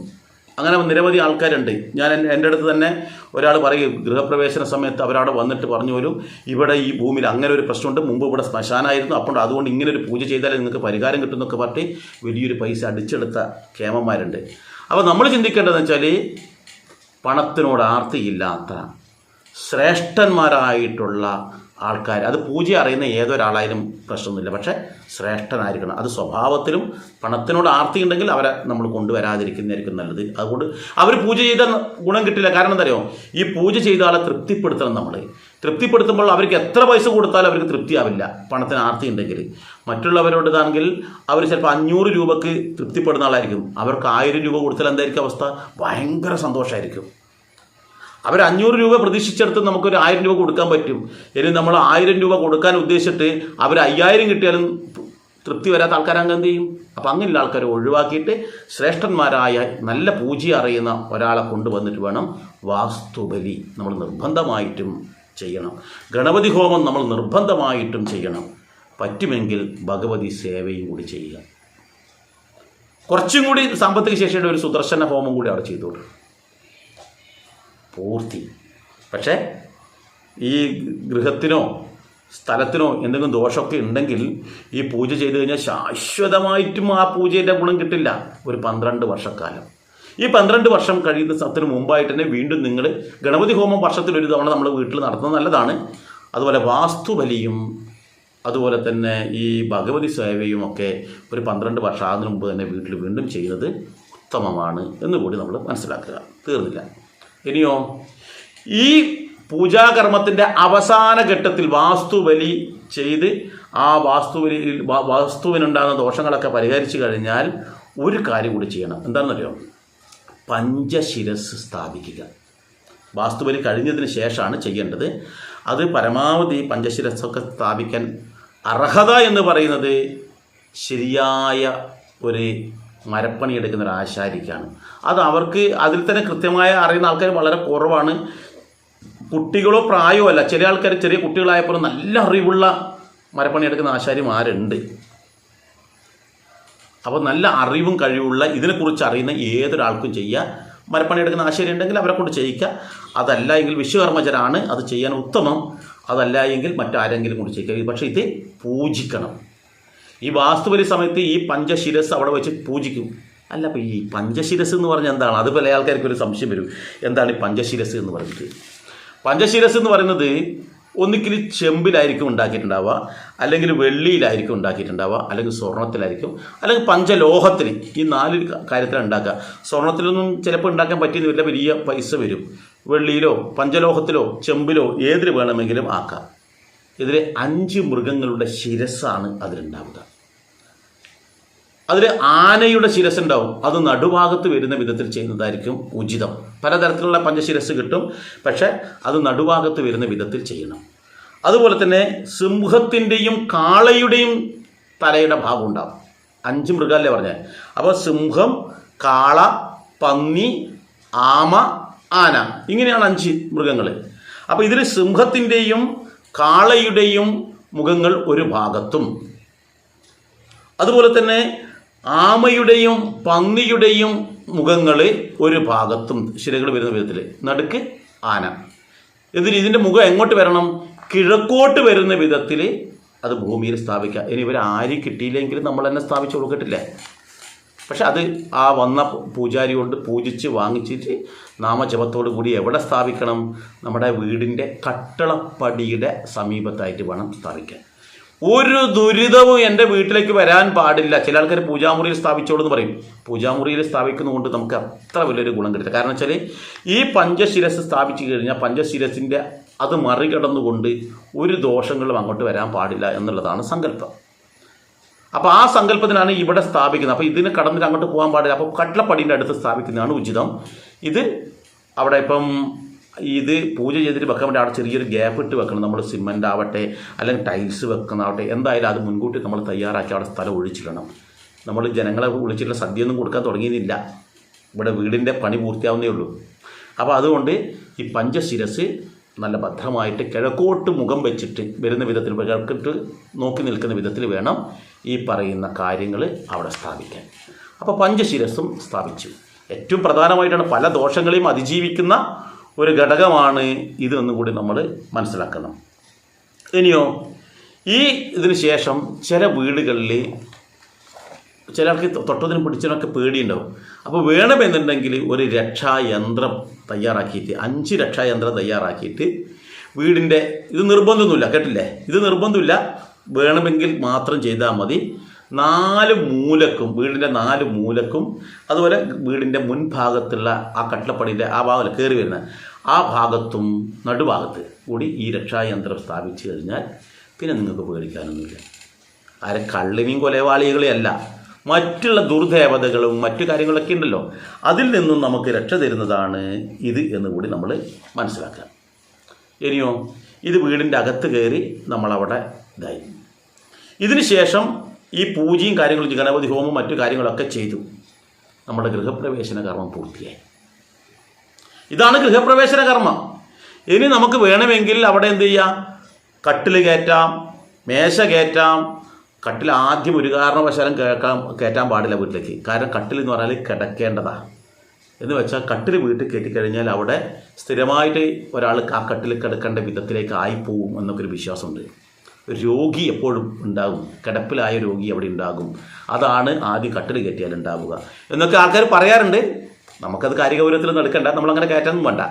അങ്ങനെ നിരവധി ആൾക്കാരുണ്ട്. ഞാൻ എൻ്റെ അടുത്ത് തന്നെ ഒരാൾ പറയും, ഗൃഹപ്രവേശന സമയത്ത് അവരവിടെ വന്നിട്ട് പറഞ്ഞു പോലും, ഇവിടെ ഈ ഭൂമിയിൽ അങ്ങനെ ഒരു പ്രശ്നമുണ്ട്, മുമ്പ് ഇവിടെ ശ്മശാനമായിരുന്നു, അപ്പോൾ അതുകൊണ്ട് ഇങ്ങനെ ഒരു പൂജ ചെയ്താലേ നിങ്ങൾക്ക് പരിഹാരം കിട്ടുമെന്നൊക്കെ പറഞ്ഞ് വലിയൊരു പൈസ അടിച്ചെടുത്ത കേമന്മാരുണ്ട്. അപ്പോൾ നമ്മൾ ചിന്തിക്കേണ്ടതെന്ന് വെച്ചാൽ പണത്തിനോട് ആർത്തിയില്ലാത്ത ശ്രേഷ്ഠന്മാരായിട്ടുള്ള ആൾക്കാർ, അത് പൂജ അറിയുന്ന ഏതൊരാളായാലും പ്രശ്നമൊന്നുമില്ല, പക്ഷേ ശ്രേഷ്ഠനായിരിക്കണം. അത് സ്വഭാവത്തിലും പണത്തിനോട് ആർത്തി ഉണ്ടെങ്കിൽ അവരെ നമ്മൾ കൊണ്ടുവരാതിരിക്കുന്നതായിരിക്കും നല്ലത്. അതുകൊണ്ട് അവർ പൂജ ചെയ്ത ഗുണം കിട്ടില്ല. കാരണം എന്താ അറിയോ, ഈ പൂജ ചെയ്ത ആളെ തൃപ്തിപ്പെടുത്തണം. നമ്മൾ തൃപ്തിപ്പെടുത്തുമ്പോൾ അവർക്ക് എത്ര പൈസ കൊടുത്താലും അവർക്ക് തൃപ്തിയാവില്ല, പണത്തിന് ആർത്തി ഉണ്ടെങ്കിൽ. മറ്റുള്ളവരോടതാണെങ്കിൽ അവർ ചിലപ്പോൾ 500 രൂപക്ക് തൃപ്തിപ്പെടുന്ന ആളായിരിക്കും. അവർക്ക് 1000 രൂപ കൊടുത്താൽ എന്തായിരിക്കും അവസ്ഥ? ഭയങ്കര സന്തോഷമായിരിക്കും. അവർ 500 രൂപ പ്രതീക്ഷിച്ചെടുത്ത് നമുക്കൊരു 1000 രൂപ കൊടുക്കാൻ പറ്റും. ഇനി നമ്മൾ 1000 രൂപ കൊടുക്കാൻ ഉദ്ദേശിച്ചിട്ട് അവർ 5000 കിട്ടിയാലും തൃപ്തി വരാത്ത ആൾക്കാരങ്ങ് എന്ത് ചെയ്യും? അപ്പം അങ്ങനെയുള്ള ആൾക്കാരെ ഒഴിവാക്കിയിട്ട് ശ്രേഷ്ഠന്മാരായ നല്ല പൂജ അറിയുന്ന ഒരാളെ കൊണ്ടുവന്നിട്ട് വേണം വാസ്തുബലി നമ്മൾ നിർബന്ധമായിട്ടും ചെയ്യണം. ഗണപതി ഹോമം നമ്മൾ നിർബന്ധമായിട്ടും ചെയ്യണം. പറ്റുമെങ്കിൽ ഭഗവതി സേവയും കൂടി ചെയ്യുക. കുറച്ചും കൂടി സാമ്പത്തിക ശേഷിയുടെ ഒരു സുദർശന ഹോമം കൂടി അവിടെ ചെയ്തോളൂ, പൂർത്തി. പക്ഷേ ഈ ഗൃഹത്തിനോ സ്ഥലത്തിനോ എന്തെങ്കിലും ദോഷമൊക്കെ ഉണ്ടെങ്കിൽ ഈ പൂജ ചെയ്ത് കഴിഞ്ഞാൽ ശാശ്വതമായിട്ടും ആ പൂജയുടെ ഗുണം കിട്ടില്ല. ഒരു 12 വർഷക്കാലം. ഈ 12 വർഷം കഴിയുന്ന സമയത്തിന് മുമ്പായിട്ട് തന്നെ വീണ്ടും നിങ്ങൾ ഗണപതി ഹോമം വർഷത്തിലൊരു തവണ നമ്മൾ വീട്ടിൽ നടത്തുന്നത് നല്ലതാണ്. അതുപോലെ വാസ്തുബലിയും അതുപോലെ തന്നെ ഈ ഭഗവതി സേവയും ഒക്കെ ഒരു 12 വർഷം ആകുന്നതിന് മുമ്പ് തന്നെ വീട്ടിൽ വീണ്ടും ചെയ്യുന്നത് ഉത്തമമാണ് എന്നുകൂടി നമ്മൾ മനസ്സിലാക്കുക. തീർന്നില്ല. ഇനിയോ, ഈ പൂജാകർമ്മത്തിൻ്റെ അവസാന ഘട്ടത്തിൽ വാസ്തുബലി ചെയ്ത് ആ വാസ്തുവിനുണ്ടാകുന്ന ദോഷങ്ങളൊക്കെ പരിഹരിച്ചു കഴിഞ്ഞാൽ ഒരു കാര്യം കൂടി ചെയ്യണം. എന്താണെന്നറിയോ? പഞ്ചശിരസ് സ്ഥാപിക്കുക. വാസ്തുബലി കഴിഞ്ഞതിന് ശേഷമാണ് ചെയ്യേണ്ടത്. അത് പരമാവധി പഞ്ചശിരസ്സൊക്കെ സ്ഥാപിക്കാൻ അർഹത എന്ന് പറയുന്നത് ശരിയായ ഒരു മരപ്പണി എടുക്കുന്ന ഒരു ആശാരിക്കാണ്. അത് അവർക്ക് അതിൽ തന്നെ കൃത്യമായ അറിയുന്ന ആൾക്കാർ വളരെ കുറവാണ്. കുട്ടികളോ പ്രായമോ അല്ല, ചില ആൾക്കാർ ചെറിയ കുട്ടികളായപ്പോൾ നല്ല അറിവുള്ള മരപ്പണി എടുക്കുന്ന ആശാരിമാരുണ്ട്. അപ്പോൾ നല്ല അറിവും കഴിവുള്ള ഇതിനെക്കുറിച്ച് അറിയുന്ന ഏതൊരാൾക്കും ചെയ്യുക. മരപ്പണി എടുക്കുന്ന ആശാരി ഉണ്ടെങ്കിൽ അവരെ കൊണ്ട് ചെയ്യിക്കുക. അതല്ല എങ്കിൽ വിശ്വകർമ്മജരാണ് അത് ചെയ്യാൻ ഉത്തമം. അതല്ല എങ്കിൽ മറ്റാരെങ്കിലും കൊണ്ട് ചെയ്യിക്കുക. പക്ഷേ ഇത് പൂജിക്കണം. ഈ വാസ്തുബലി സമയത്ത് ഈ പഞ്ചശിരസ് അവിടെ വെച്ച് പൂജിക്കും. അല്ല, അപ്പോൾ ഈ പഞ്ചശിരസ് എന്ന് പറഞ്ഞാൽ എന്താണ്? അത് പല ആൾക്കാർക്ക് ഒരു സംശയം വരും. എന്താണ് ഈ പഞ്ചശിരസ് എന്ന് പറഞ്ഞിട്ട്? പഞ്ചശിരസ് എന്ന് പറയുന്നത് ഒന്നിക്കിൽ ചെമ്പിലായിരിക്കും ഉണ്ടാക്കിയിട്ടുണ്ടാവുക, അല്ലെങ്കിൽ വെള്ളിയിലായിരിക്കും ഉണ്ടാക്കിയിട്ടുണ്ടാവുക, അല്ലെങ്കിൽ സ്വർണത്തിലായിരിക്കും, അല്ലെങ്കിൽ പഞ്ചലോഹത്തിൽ. ഈ 4 കാര്യത്തിലാണ് ഉണ്ടാക്കുക. സ്വർണത്തിലൊന്നും ചിലപ്പോൾ ഉണ്ടാക്കാൻ പറ്റിയെന്ന് വരില്ല, വലിയ പൈസ വരും. വെള്ളിയിലോ പഞ്ചലോഹത്തിലോ ചെമ്പിലോ ഏതിൽ വേണമെങ്കിലും ആക്കാം. ഇതിൽ 5 മൃഗങ്ങളുടെ ശിരസ്സാണ് അതിലുണ്ടാവുക. അതിൽ ആനയുടെ ശിരസ്സുണ്ടാവും. അത് നടുഭാഗത്ത് വരുന്ന വിധത്തിൽ ചെയ്യുന്നതായിരിക്കും ഉചിതം. പലതരത്തിലുള്ള പഞ്ചശിരസ് കിട്ടും, പക്ഷേ അത് നടുഭാഗത്ത് വരുന്ന വിധത്തിൽ ചെയ്യണം. അതുപോലെ തന്നെ സിംഹത്തിൻ്റെയും കാളയുടെയും തലയുടെ ഭാഗം ഉണ്ടാവും. 5 മൃഗമല്ലേ പറഞ്ഞത്? അപ്പോൾ സിംഹം, കാള, പന്നി, ആമ, ആന, ഇങ്ങനെയാണ് 5 മൃഗങ്ങൾ. അപ്പോൾ ഇതിൽ സിംഹത്തിൻ്റെയും കാളയുടെയും മുഖങ്ങൾ ഒരു ഭാഗത്തും, അതുപോലെ തന്നെ ആമയുടെയും പന്നിയുടെയും മുഖങ്ങൾ ഒരു ഭാഗത്തും ശിരകൾ വരുന്ന വിധത്തിൽ, നടുക്ക് ആന. ഇതിൻ്റെ മുഖം എങ്ങോട്ട് വരണം? കിഴക്കോട്ട് വരുന്ന വിധത്തിൽ അത് ഭൂമിയിൽ സ്ഥാപിക്കുക. ഇനി ഇവർ ആരും കിട്ടിയില്ലെങ്കിലും നമ്മൾ തന്നെ സ്ഥാപിച്ച് കൊടുക്കട്ടില്ലേ? പക്ഷെ അത് ആ വന്ന പൂജാരി കൊണ്ട് പൂജിച്ച് വാങ്ങിച്ചിട്ട് നാമജപത്തോടു കൂടി എവിടെ സ്ഥാപിക്കണം? നമ്മുടെ വീടിൻ്റെ കട്ടളപ്പടിയുടെ സമീപത്തായിട്ട് വേണം സ്ഥാപിക്കാൻ. ഒരു ദുരിതവും എൻ്റെ വീട്ടിലേക്ക് വരാൻ പാടില്ല. ചില ആൾക്കാർ പൂജാമുറിയിൽ സ്ഥാപിച്ചോളൂ എന്ന് പറയും. പൂജാമുറിയിൽ സ്ഥാപിക്കുന്നതുകൊണ്ട് നമുക്ക് അത്ര വലിയൊരു ഗുണം കിട്ടില്ല. കാരണം വെച്ചാൽ ഈ പഞ്ചശിരസ് സ്ഥാപിച്ചു കഴിഞ്ഞാൽ പഞ്ചശിരസിൻ്റെ അത് മറികടന്നുകൊണ്ട് ഒരു ദോഷങ്ങളും അങ്ങോട്ട് വരാൻ പാടില്ല എന്നുള്ളതാണ് സങ്കല്പം. അപ്പോൾ ആ സങ്കല്പത്തിനാണ് ഇവിടെ സ്ഥാപിക്കുന്നത്. അപ്പോൾ ഇതിന് കടന്നിട്ട് അങ്ങോട്ട് പോകാൻ പാടില്ല. അപ്പോൾ കട്ടിളപ്പടീൻ്റെ അടുത്ത് സ്ഥാപിക്കുന്നതാണ് ഉചിതം. ഇത് അവിടെ ഇപ്പം ഇത് പൂജ ചെയ്തിട്ട് വെക്കാൻ വേണ്ടി അവിടെ ചെറിയൊരു ഗ്യാപ്പ് ഇട്ട് വെക്കണം. നമ്മൾ സിമെൻ്റ് ആവട്ടെ അല്ലെങ്കിൽ ടൈൽസ് വെക്കുന്നതാവട്ടെ, എന്തായാലും അത് മുൻകൂട്ടി നമ്മൾ തയ്യാറാക്കി അവിടെ സ്ഥലം ഒഴിച്ചിടണം. നമ്മൾ ജനങ്ങളെ വിളിച്ചിട്ടുള്ള സദ്യയൊന്നും കൊടുക്കാൻ തുടങ്ങിയില്ല. ഇവിടെ വീടിൻ്റെ പണി പൂർത്തിയാവുന്നേ ഉള്ളൂ. അപ്പോൾ അതുകൊണ്ട് ഈ പഞ്ചശിരസ് നല്ല ഭദ്രമായിട്ട് കിഴക്കോട്ട് മുഖം വെച്ചിട്ട് വരുന്ന വിധത്തിൽ, കിഴക്കിട്ട് നോക്കി നിൽക്കുന്ന വിധത്തിൽ വേണം ഈ പറയുന്ന കാര്യങ്ങൾ അവിടെ സ്ഥാപിക്കാൻ. അപ്പോൾ പഞ്ചശിരസും സ്ഥാപിച്ചു. ഏറ്റവും പ്രധാനമായിട്ടാണ് പല ദോഷങ്ങളെയും അതിജീവിക്കുന്ന ഒരു ഘടകമാണ് ഇത് എന്നും കൂടി നമ്മൾ മനസ്സിലാക്കണം. ഇനിയോ ഈ ഇതിന് ശേഷം ചില വീടുകളിൽ ചിലർക്ക് തൊട്ടതിനും പിടിച്ചതിനൊക്കെ പേടിയുണ്ടാവും. അപ്പോൾ വേണമെന്നുണ്ടെങ്കിൽ ഒരു രക്ഷായന്ത്രം തയ്യാറാക്കിയിട്ട് 5 രക്ഷായന്ത്രം തയ്യാറാക്കിയിട്ട് വീടിൻ്റെ, ഇത് നിർബന്ധമൊന്നുമില്ല കേട്ടില്ലേ, ഇത് നിർബന്ധമില്ല, വേണമെങ്കിൽ മാത്രം ചെയ്താൽ മതി. 4 മൂലക്കും, വീടിൻ്റെ 4 മൂലക്കും, അതുപോലെ വീടിൻ്റെ മുൻഭാഗത്തുള്ള ആ കട്ടിളപ്പടിൻ്റെ ആ ഭാഗം കയറി വരുന്ന ആ ഭാഗത്തും നടുഭാഗത്ത് കൂടി ഈ രക്ഷായന്ത്രം സ്ഥാപിച്ചു കഴിഞ്ഞാൽ പിന്നെ നിങ്ങൾക്ക് പേടിക്കാനൊന്നുമില്ല. കള്ളിനെയും കൊലപാളികളെയല്ല, മറ്റുള്ള ദുർദേവതകളും മറ്റു കാര്യങ്ങളൊക്കെ ഉണ്ടല്ലോ, അതിൽ നിന്നും നമുക്ക് രക്ഷ തരുന്നതാണ് ഇത് എന്ന് കൂടി നമ്മൾ മനസ്സിലാക്കാം. ഇനിയോ ഇത് വീടിൻ്റെ അകത്ത് കയറി നമ്മളവിടെ ഇതായി. ഇതിന് ശേഷം ഈ പൂജയും കാര്യങ്ങളും ഗണപതി ഹോമവും മറ്റു കാര്യങ്ങളൊക്കെ ചെയ്തു. നമ്മുടെ ഗൃഹപ്രവേശന കർമ്മം പൂർത്തിയായി. ഇതാണ് ഗൃഹപ്രവേശന കർമ്മം. ഇനി നമുക്ക് വേണമെങ്കിൽ അവിടെ എന്ത് ചെയ്യാം, കട്ടിൽ കയറ്റാം, മേശ കയറ്റാം. കട്ടിൽ ആദ്യം ഒരു കാരണവശാലും കയറ്റാൻ പാടില്ല വീട്ടിലേക്ക്. കാരണം കട്ടിൽ എന്ന് പറഞ്ഞാൽ കിടക്കേണ്ടതാണ്. എന്ന് വെച്ചാൽ കട്ടിൽ വീട്ടിൽ കയറ്റിക്കഴിഞ്ഞാൽ അവിടെ സ്ഥിരമായിട്ട് ഒരാൾ ആ കട്ടിൽ കിടക്കേണ്ട വിധത്തിലേക്ക് ആയിപ്പോവും എന്നൊക്കെ ഒരു വിശ്വാസമുണ്ട്. രോഗി എപ്പോഴും ഉണ്ടാകും, കിടപ്പിലായ രോഗി അവിടെ ഉണ്ടാകും. അതാണ് ആദ്യം കട്ടിൽ കയറ്റിയാൽ ഉണ്ടാവുക എന്നൊക്കെ ആൾക്കാർ പറയാറുണ്ട്. നമുക്കത് കാര്യഗൗരവത്തിൽ എടുക്കണ്ട, നമ്മളങ്ങനെ കയറ്റാനൊന്നും വേണ്ട.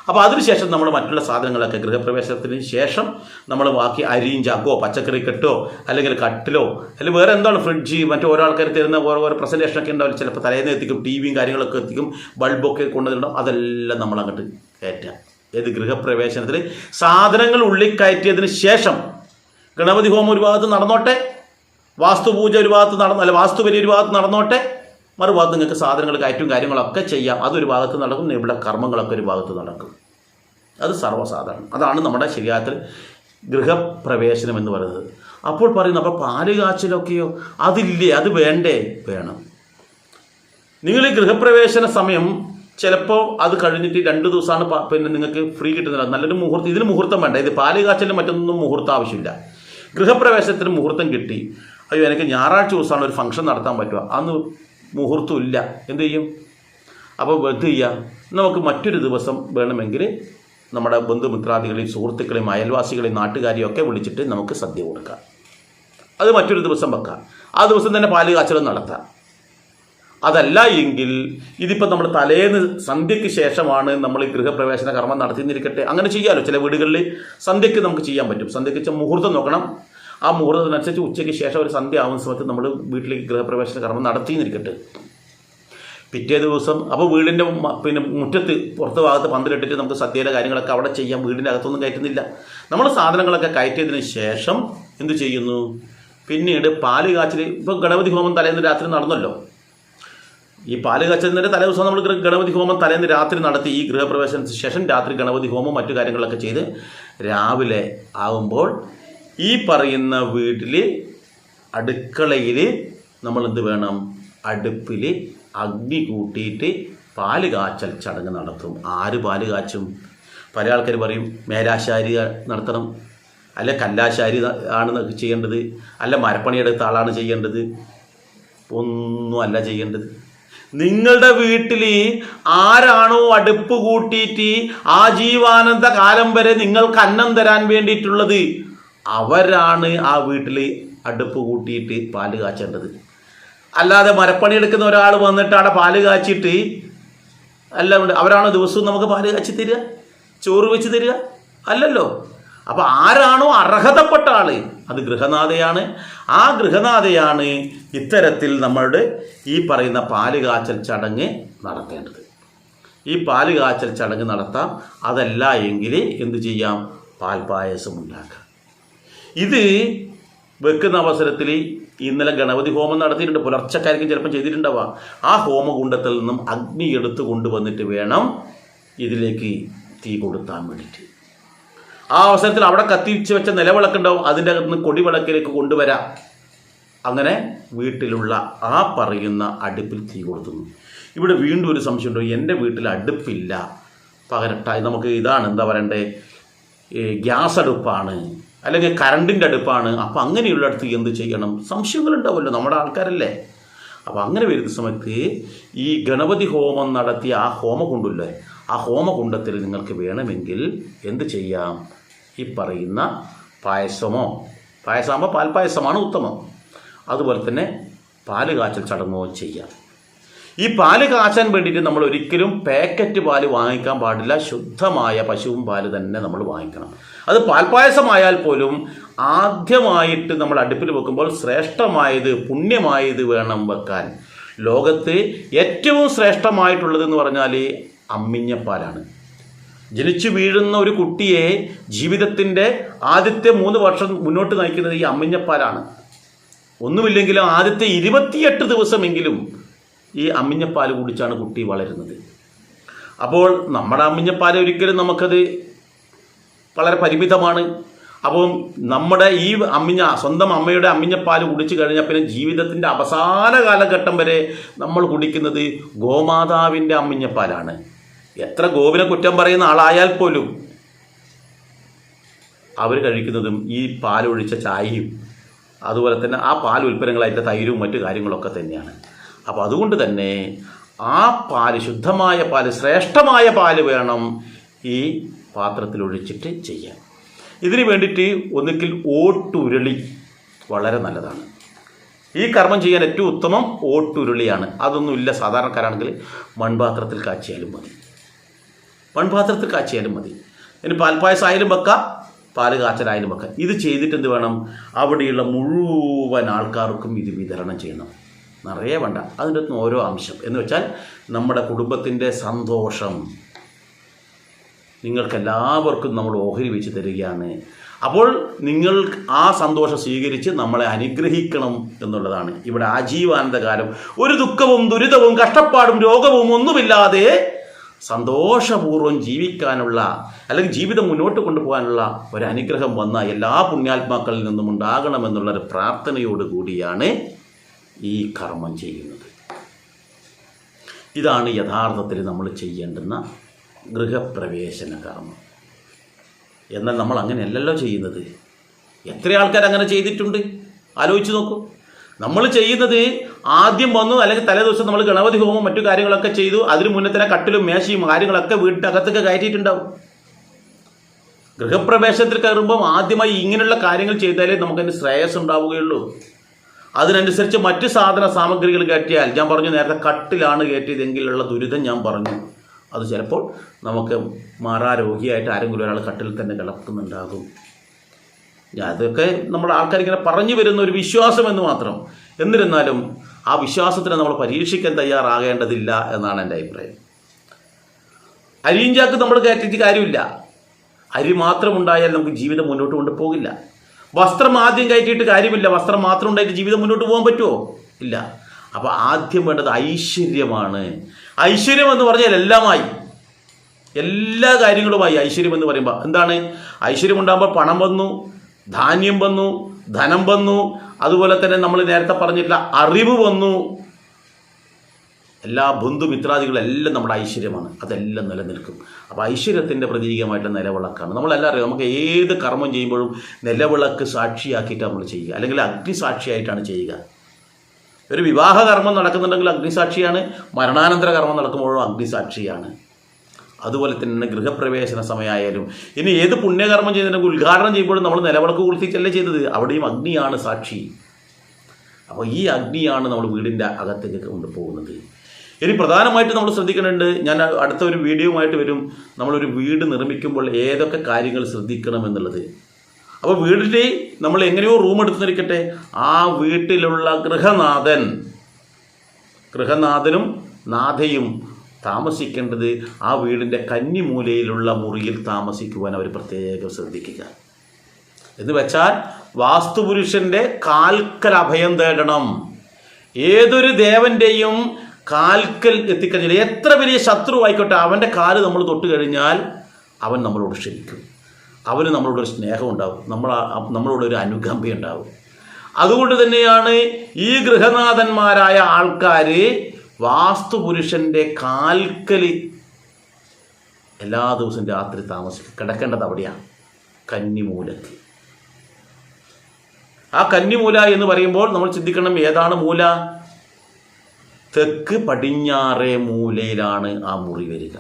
അപ്പോൾ അതിനുശേഷം നമ്മൾ മറ്റുള്ള സാധനങ്ങളൊക്കെ ഗൃഹപ്രവേശനത്തിന് ശേഷം നമ്മൾ ബാക്കി അരിയും ചാക്കോ പച്ചക്കറി കെട്ടോ അല്ലെങ്കിൽ കട്ടിലോ അല്ലെങ്കിൽ വേറെ എന്താണ് ഫ്രിഡ്ജ്, മറ്റു ഓരോ ആൾക്കാർ തരുന്ന ഓരോ പ്രസൻറ്റേഷനൊക്കെ ഉണ്ടാവില്ല, ചിലപ്പോൾ തലേന്ന് എത്തിക്കും, ടിവിയും കാര്യങ്ങളൊക്കെ എത്തിക്കും, ബൾബൊക്കെ കൊണ്ടുവന്നിട്ടുണ്ടാവും. അതെല്ലാം നമ്മളങ്ങോട്ട് കയറ്റാം. ഏത് ഗൃഹപ്രവേശനത്തിൽ സാധനങ്ങൾ ഉള്ളിൽ കയറ്റിയതിന് ശേഷം ഗണപതി ഹോമം ഒരു ഭാഗത്ത് നടന്നോട്ടെ, വാസ്തുപൂജ ഒരു ഭാഗത്ത് വാസ്തുബലി ഒരു ഭാഗത്ത് നടന്നോട്ടെ, മറുഭാഗത്ത് നിങ്ങൾക്ക് സാധനങ്ങൾ കയറ്റും കാര്യങ്ങളൊക്കെ ചെയ്യാം. അതൊരു ഭാഗത്ത് നടക്കും, ഇവിടെ കർമ്മങ്ങളൊക്കെ ഒരു ഭാഗത്ത് നടക്കും. അത് സർവ്വസാധാരണം. അതാണ് നമ്മുടെ ശരിയാത്തിൽ ഗൃഹപ്രവേശനം എന്ന് പറയുന്നത്. അപ്പോൾ പറയുന്നു, അപ്പോൾ പാല് കാച്ചിലൊക്കെയോ അതില്ലേ, അത് വേണ്ടേ? വേണം. നിങ്ങൾ ഈ ഗൃഹപ്രവേശന സമയം ചിലപ്പോൾ അത് കഴിഞ്ഞിട്ട് 2 ദിവസമാണ് പിന്നെ നിങ്ങൾക്ക് ഫ്രീ കിട്ടുന്നില്ല. നല്ലൊരു മുഹൂർത്തം, ഇതിന് മുഹൂർത്തം വേണ്ട. ഇത് പാല് കാച്ചിലും മറ്റൊന്നും മുഹൂർത്തം ആവശ്യമില്ല. ഗൃഹപ്രവേശനത്തിന് മുഹൂർത്തം കിട്ടി, അയ്യോ എനിക്ക് ഞായറാഴ്ച ദിവസമാണ് ഒരു ഫംഗ്ഷൻ നടത്താൻ പറ്റുക, അന്ന് മുഹൂർത്തം ഇല്ല, എന്ത് ചെയ്യും? അപ്പോൾ എന്ത് ചെയ്യാം, നമുക്ക് മറ്റൊരു ദിവസം വേണമെങ്കിൽ നമ്മുടെ ബന്ധുമിത്രാദികളെയും സുഹൃത്തുക്കളെയും അയൽവാസികളെയും നാട്ടുകാരെയും ഒക്കെ വിളിച്ചിട്ട് നമുക്ക് സദ്യ കൊടുക്കാം. അത് മറ്റൊരു ദിവസം വെക്കാം. ആ ദിവസം തന്നെ പാല് കാച്ചലും നടത്താം. അതല്ല എങ്കിൽ ഇതിപ്പോൾ നമ്മൾ തലേന്ന് സന്ധ്യയ്ക്ക് ശേഷമാണ് നമ്മൾ ഈ ഗൃഹപ്രവേശന കർമ്മം നടത്തിയിരിക്കട്ടെ, അങ്ങനെ ചെയ്യാമല്ലോ. ചില വീടുകളിൽ സന്ധ്യയ്ക്ക് നമുക്ക് ചെയ്യാൻ പറ്റും. സന്ധ്യയ്ക്ക് മുഹൂർത്തം നോക്കണം. ആ മുഹൂർത്തത്തിനനുസരിച്ച് ഉച്ചയ്ക്ക് ശേഷം ഒരു സന്ധ്യ ആവുന്ന സമയത്ത് നമ്മൾ വീട്ടിലേക്ക് ഗൃഹപ്രവേശന കർമ്മം നടത്തിയിരിക്കട്ടെ. പിറ്റേ ദിവസം അപ്പോൾ വീടിൻ്റെ പിന്നെ മുറ്റത്ത് പുറത്ത് ഭാഗത്ത് പന്തലിട്ടിട്ട് നമുക്ക് സദ്യയുടെ കാര്യങ്ങളൊക്കെ അവിടെ ചെയ്യാം. വീടിൻ്റെ അകത്തൊന്നും കയറ്റുന്നില്ല. നമ്മൾ സാധനങ്ങളൊക്കെ കയറ്റിയതിന് ശേഷം എന്ത് ചെയ്യുന്നു, പിന്നീട് പാല് കാച്ചിൽ. ഇപ്പോൾ ഗണപതി ഹോമം തലേന്ന് രാത്രി നടന്നല്ലോ. ഈ പാല് കാച്ചലിൻ്റെ തലേ ദിവസം നമ്മൾ ഗണപതി ഹോമം തലേന്ന് രാത്രി നടത്തി. ഈ ഗൃഹപ്രവേശനത്തിന് ശേഷം രാത്രി ഗണപതി ഹോമം മറ്റു കാര്യങ്ങളൊക്കെ ചെയ്ത് രാവിലെ ആകുമ്പോൾ ഈ പറയുന്ന വീട്ടിൽ അടുക്കളയിൽ നമ്മൾ എന്ത് വേണം, അടുപ്പിൽ അഗ്നി കൂട്ടിയിട്ട് പാല് കാച്ചൽ ചടങ്ങ് നടത്തും. ആര് പാല് കാച്ചും? പല ആൾക്കാർ പറയും മേലാശാരി നടത്തണം, അല്ല കല്ലാശാരി ആണ് ചെയ്യേണ്ടത്, അല്ല മരപ്പണിയെടുത്ത ആളാണ് ചെയ്യേണ്ടത്. ഒന്നും അല്ല ചെയ്യേണ്ടത്. നിങ്ങളുടെ വീട്ടിൽ ആരാണോ അടുപ്പ് കൂട്ടിയിട്ട് ആജീവാനന്ദ കാലം വരെ നിങ്ങൾക്ക് അന്നം തരാൻ വേണ്ടിയിട്ടുള്ളത്, അവരാണ് ആ വീട്ടിൽ അടുപ്പ് കൂട്ടിയിട്ട് പാല് കാച്ചേണ്ടത്. അല്ലാതെ മരപ്പണിയെടുക്കുന്ന ഒരാൾ വന്നിട്ട് അവിടെ പാല് കാച്ചിട്ട് അല്ല അവരാണോ ദിവസവും നമുക്ക് പാല് കാച്ചി തരിക, ചോറ് വെച്ച് തരിക? അല്ലല്ലോ. അപ്പോൾ ആരാണോ അർഹതപ്പെട്ട ആൾ, അത് ഗൃഹനാഥയാണ്. ആ ഗൃഹനാഥയാണ് ഇത്തരത്തിൽ നമ്മളുടെ ഈ പറയുന്ന പാല് കാച്ചൽ ചടങ്ങ് നടത്തേണ്ടത്. ഈ പാല് കാച്ചൽ ചടങ്ങ് നടത്താം. അതല്ല എങ്കിൽ എന്ത് ചെയ്യാം, പാൽപ്പായസം ഉണ്ടാക്കാം. ഇത് വെക്കുന്ന അവസരത്തിൽ ഇന്നലെ ഗണപതി ഹോമം നടത്തിയിട്ടുണ്ട്, പുലർച്ചക്കാർക്കും ചിലപ്പോൾ ചെയ്തിട്ടുണ്ടാവുക. ആ ഹോമകുണ്ടത്തിൽ നിന്നും അഗ്നി എടുത്ത് കൊണ്ടുവന്നിട്ട് വേണം ഇതിലേക്ക് തീ കൊടുത്താൻ വേണ്ടിയിട്ട്. ആ അവസരത്തിൽ അവിടെ കത്തിച്ച് വെച്ച നിലവിളക്കുണ്ടാവും, അതിൻ്റെ അകത്ത് നിന്ന് കൊടിവിളക്കിലേക്ക് കൊണ്ടുവരാം. അങ്ങനെ വീട്ടിലുള്ള ആ പറയുന്ന അടുപ്പിൽ തീ കൊടുത്തുന്നു. ഇവിടെ വീണ്ടും ഒരു സംശയമുണ്ടോ? എൻ്റെ വീട്ടിൽ അടുപ്പില്ല, പകരട്ടായി നമുക്ക് ഇതാണ് എന്താ പറയണ്ടേ, ഗ്യാസ് അടുപ്പാണ് അല്ലെങ്കിൽ കറണ്ടിൻ്റെ അടുപ്പാണ്. അപ്പം അങ്ങനെയുള്ളിടത്ത് എന്ത് ചെയ്യണം? സംശയങ്ങളുണ്ടാവുമല്ലോ, നമ്മുടെ ആൾക്കാരല്ലേ. അപ്പം അങ്ങനെ വരുന്ന സമയത്ത് ഈ ഗണപതി ഹോമം നടത്തിയ ആ ഹോമകുണ്ടല്ലേ, ആ ഹോമകുണ്ടത്തിൽ നിങ്ങൾക്ക് വേണമെങ്കിൽ എന്ത് ചെയ്യാം? ഈ പറയുന്ന പായസമോ, പായസമാകുമ്പോൾ പാൽപ്പായസമാണ് ഉത്തമം, അതുപോലെ തന്നെ പാല് കാച്ചൽ ചടങ്ങോ ചെയ്യാം. ഈ പാല് കാച്ചാൻ വേണ്ടിയിട്ട് നമ്മൾ ഒരിക്കലും പാക്കറ്റ് പാല് വാങ്ങിക്കാൻ പാടില്ല. ശുദ്ധമായ പശുവും പാല് തന്നെ നമ്മൾ വാങ്ങിക്കണം. അത് പാൽപ്പായസമായാൽ പോലും ആദ്യമായിട്ട് നമ്മൾ അടുപ്പിൽ വെക്കുമ്പോൾ ശ്രേഷ്ഠമായത്, പുണ്യമായത് വേണം വെക്കാൻ. ലോകത്ത് ഏറ്റവും ശ്രേഷ്ഠമായിട്ടുള്ളതെന്ന് പറഞ്ഞാൽ അമ്മിഞ്ഞപ്പാലാണ്. ജനിച്ചു വീഴുന്ന ഒരു കുട്ടിയെ ജീവിതത്തിൻ്റെ ആദ്യത്തെ 3 വർഷം മുന്നോട്ട് നയിക്കുന്നത് ഈ അമ്മിഞ്ഞപ്പാലാണ്. ഒന്നുമില്ലെങ്കിലും ആദ്യത്തെ 28 ദിവസമെങ്കിലും ഈ അമ്മിഞ്ഞപ്പാൽ കുടിച്ചാണ് കുട്ടി വളരുന്നത്. അപ്പോൾ നമ്മുടെ അമ്മിഞ്ഞപ്പാൽ ഒരിക്കലും നമുക്കത് വളരെ പരിമിതമാണ്. അപ്പം നമ്മുടെ ഈ സ്വന്തം അമ്മയുടെ അമ്മിഞ്ഞപ്പാൽ കുടിച്ചു കഴിഞ്ഞാൽ പിന്നെ ജീവിതത്തിൻ്റെ അവസാന കാലഘട്ടം വരെ നമ്മൾ കുടിക്കുന്നത് ഗോമാതാവിൻ്റെ അമ്മിഞ്ഞപ്പാലാണ്. എത്ര ഗോവിനെ കുറ്റം പറയുന്ന ആളായാൽ പോലും അവർ കഴിക്കുന്നതും ഈ പാലൊഴിച്ച ചായയും അതുപോലെ തന്നെ ആ പാൽ ഉൽപ്പന്നങ്ങളായിട്ട് തൈരും മറ്റു കാര്യങ്ങളൊക്കെ തന്നെയാണ്. അപ്പോൾ അതുകൊണ്ട് തന്നെ ആ പാല്, ശുദ്ധമായ പാല്, ശ്രേഷ്ഠമായ പാല് വേണം ഈ പാത്രത്തിൽ ഒഴിച്ചിട്ട് ചെയ്യാൻ. ഇതിന് വേണ്ടിയിട്ട് ഒന്നുകിൽ ഓട്ടുരുളി വളരെ നല്ലതാണ്. ഈ കർമ്മം ചെയ്യാൻ ഏറ്റവും ഉത്തമം ഓട്ടുരുളിയാണ്. അതൊന്നുമില്ല സാധാരണക്കാരാണെങ്കിൽ മൺപാത്രത്തിൽ കാച്ചിയാലും മതി, മൺപാത്രത്തിൽ കാച്ചിയാലും മതി. ഇനി പാൽപ്പായസം ആയാലും വെക്കാം, പാല് കാച്ചലായാലും വെക്കാം. ഇത് ചെയ്തിട്ട് എന്ത് വേണം? അവിടെയുള്ള മുഴുവൻ ആൾക്കാർക്കും ഇത് വിതരണം ചെയ്യണം. നിറയെ വേണ്ട, അതിൻ്റെ അകത്ത് ഓരോ അംശം എന്ന് വെച്ചാൽ നമ്മുടെ കുടുംബത്തിൻ്റെ സന്തോഷം നിങ്ങൾക്കെല്ലാവർക്കും നമ്മൾ ഓഹരി വെച്ച് തരികയാണ്. അപ്പോൾ നിങ്ങൾ ആ സന്തോഷം സ്വീകരിച്ച് നമ്മളെ അനുഗ്രഹിക്കണം എന്നുള്ളതാണ്. ഇവിടെ ആജീവാനന്ദകാലം ഒരു ദുഃഖവും ദുരിതവും കഷ്ടപ്പാടും രോഗവും ഒന്നുമില്ലാതെ സന്തോഷപൂർവ്വം ജീവിക്കാനുള്ള അല്ലെങ്കിൽ ജീവിതം മുന്നോട്ട് കൊണ്ടുപോകാനുള്ള ഒരു അനുഗ്രഹം വന്ന എല്ലാ പുണ്യാത്മാക്കളിൽ നിന്നും ഉണ്ടാകണമെന്നുള്ളൊരു പ്രാർത്ഥനയോടുകൂടിയാണ് ഈ കർമ്മം ചെയ്യുന്നത്. ഇതാണ് യഥാർത്ഥത്തിൽ നമ്മൾ ചെയ്യേണ്ടുന്ന ഗൃഹപ്രവേശന കർമ്മം. എന്നാൽ നമ്മൾ അങ്ങനെയല്ലല്ലോ ചെയ്യുന്നത്. എത്ര ആൾക്കാർ അങ്ങനെ ചെയ്തിട്ടുണ്ട് ആലോചിച്ച് നോക്കൂ. നമ്മൾ ചെയ്യുന്നത് ആദ്യം വന്നു, അല്ലെങ്കിൽ തലേദിവസം നമ്മൾ ഗണപതി ഹോമം മറ്റു കാര്യങ്ങളൊക്കെ ചെയ്തു, അതിന് മുന്നേ തന്നെ കട്ടിലും മേശയും കാര്യങ്ങളൊക്കെ വീട്ടിനകത്തൊക്കെ കയറ്റിയിട്ടുണ്ടാവും. ഗൃഹപ്രവേശനത്തിൽ കയറുമ്പം ആദ്യമായി ഇങ്ങനെയുള്ള കാര്യങ്ങൾ ചെയ്താലേ നമുക്കതിന് ശ്രേയസ് ഉണ്ടാവുകയുള്ളൂ. അതിനനുസരിച്ച് മറ്റ് സാധന സാമഗ്രികൾ കയറ്റിയാൽ, ഞാൻ പറഞ്ഞു നേരത്തെ കട്ടിലാണ് കയറ്റിയതെങ്കിലുള്ള ദുരിതം ഞാൻ പറഞ്ഞു, അത് ചിലപ്പോൾ നമുക്ക് മാറാരോഗിയായിട്ട് ആരെങ്കിലും ഒരാൾ കട്ടിൽ തന്നെ കിടക്കുന്നുണ്ടാകും. അതൊക്കെ നമ്മുടെ ആൾക്കാരിങ്ങനെ പറഞ്ഞു വരുന്ന ഒരു വിശ്വാസം എന്ന് മാത്രം. എന്നിരുന്നാലും ആ വിശ്വാസത്തിനെ നമ്മൾ പരീക്ഷിക്കാൻ തയ്യാറാകേണ്ടതില്ല എന്നാണ് എൻ്റെ അഭിപ്രായം. അരിഞ്ചാക്ക് നമ്മൾ കയറ്റിയിട്ട് കാര്യമില്ല. അരി മാത്രം ഉണ്ടായാൽ നമുക്ക് ജീവിതം മുന്നോട്ട് കൊണ്ടുപോകില്ല. വസ്ത്രം ആദ്യം കയറ്റിയിട്ട് കാര്യമില്ല. വസ്ത്രം മാത്രം ഉണ്ടായിട്ട് ജീവിതം മുന്നോട്ട് പോകാൻ പറ്റുമോ? ഇല്ല. അപ്പോൾ ആദ്യം വേണ്ടത് ഐശ്വര്യമാണ്. ഐശ്വര്യം എന്ന് പറഞ്ഞാൽ എല്ലാമായി, എല്ലാ കാര്യങ്ങളുമായി. ഐശ്വര്യം എന്ന് പറയുമ്പോൾ എന്താണ്? ഐശ്വര്യം ഉണ്ടാകുമ്പോൾ പണം വന്നു, ധാന്യം വന്നു, ധനം വന്നു, അതുപോലെ തന്നെ നമ്മൾ നേരത്തെ പറഞ്ഞിട്ടുള്ള അറിവ് വന്നു. എല്ലാ ബന്ധുമിത്രാദികളെല്ലാം നമ്മുടെ ഐശ്വര്യമാണ്. അതെല്ലാം നിലനിൽക്കും. അപ്പോൾ ഐശ്വര്യത്തിൻ്റെ പ്രതീകമായിട്ടുള്ള നിലവിളക്കാണ്. നമ്മളെല്ലാം അറിയാം, നമുക്ക് ഏത് കർമ്മം ചെയ്യുമ്പോഴും നിലവിളക്ക് സാക്ഷിയാക്കിയിട്ട് നമ്മൾ ചെയ്യുക, അല്ലെങ്കിൽ അഗ്നിസാക്ഷിയായിട്ടാണ് ചെയ്യുക. ഒരു വിവാഹ കർമ്മം നടക്കുന്നുണ്ടെങ്കിൽ അഗ്നിസാക്ഷിയാണ്, മരണാനന്തര കർമ്മം നടക്കുമ്പോഴും അഗ്നിസാക്ഷിയാണ്. അതുപോലെ തന്നെ ഗൃഹപ്രവേശന സമയമായാലും ഇനി ഏത് പുണ്യകർമ്മം ചെയ്തിട്ടുണ്ടെങ്കിൽ ഉദ്ഘാടനം ചെയ്യുമ്പോഴും നമ്മൾ നിലവിളക്ക് കൊളുത്തിച്ചല്ലേ ചെയ്തത്, അവിടെയും അഗ്നിയാണ് സാക്ഷി. അപ്പോൾ ഈ അഗ്നിയാണ് നമ്മൾ വീടിൻ്റെ അകത്തേക്ക് കൊണ്ടുപോകുന്നത്. ഇനി പ്രധാനമായിട്ട് നമ്മൾ ശ്രദ്ധിക്കുന്നുണ്ട്, ഞാൻ അടുത്ത ഒരു വീഡിയോയുമായിട്ട് വരും, നമ്മളൊരു വീട് നിർമ്മിക്കുമ്പോൾ ഏതൊക്കെ കാര്യങ്ങൾ ശ്രദ്ധിക്കണം എന്നുള്ളത്. അപ്പോൾ വീട്ടിൽ നമ്മൾ എങ്ങനെയോ റൂം എടുത്തിരിക്കട്ടെ, ആ വീട്ടിലുള്ള ഗൃഹനാഥനും നാഥയും താമസിക്കേണ്ടത് ആ വീടിൻ്റെ കന്നിമൂലയിലുള്ള മുറിയിൽ താമസിക്കുവാൻ അവർ പ്രത്യേകം ശ്രദ്ധിക്കുക. എന്ന് വെച്ചാൽ വാസ്തുപുരുഷൻ്റെ കാൽക്കൽ അഭയം തേടണം. ഏതൊരു ദേവൻ്റെയും കാൽക്കൽ എത്തിക്കഴിഞ്ഞാൽ എത്ര വലിയ ശത്രു ആയിക്കോട്ടെ, അവൻ്റെ കാല് നമ്മൾ തൊട്ട് കഴിഞ്ഞാൽ അവൻ നമ്മളോട് ക്ഷമിക്കും, അവന് നമ്മളോടൊരു സ്നേഹം ഉണ്ടാവും, നമ്മളോടൊരു അനുകമ്പ ഉണ്ടാവും. അതുകൊണ്ട് തന്നെയാണ് ഈ ഗൃഹനാഥന്മാരായ ആൾക്കാർ വാസ്തുപുരുഷൻ്റെ കാൽക്കൽ എല്ലാ ദിവസവും രാത്രി കിടക്കേണ്ടത് അവിടെയാണ്, കന്നിമൂലക്ക്. ആ കന്നിമൂല എന്ന് പറയുമ്പോൾ നമ്മൾ ചിന്തിക്കണം, ഏതാണ് മൂല? തെക്ക് പടിഞ്ഞാറേ മൂലയിലാണ് ആ മുറി വരിക.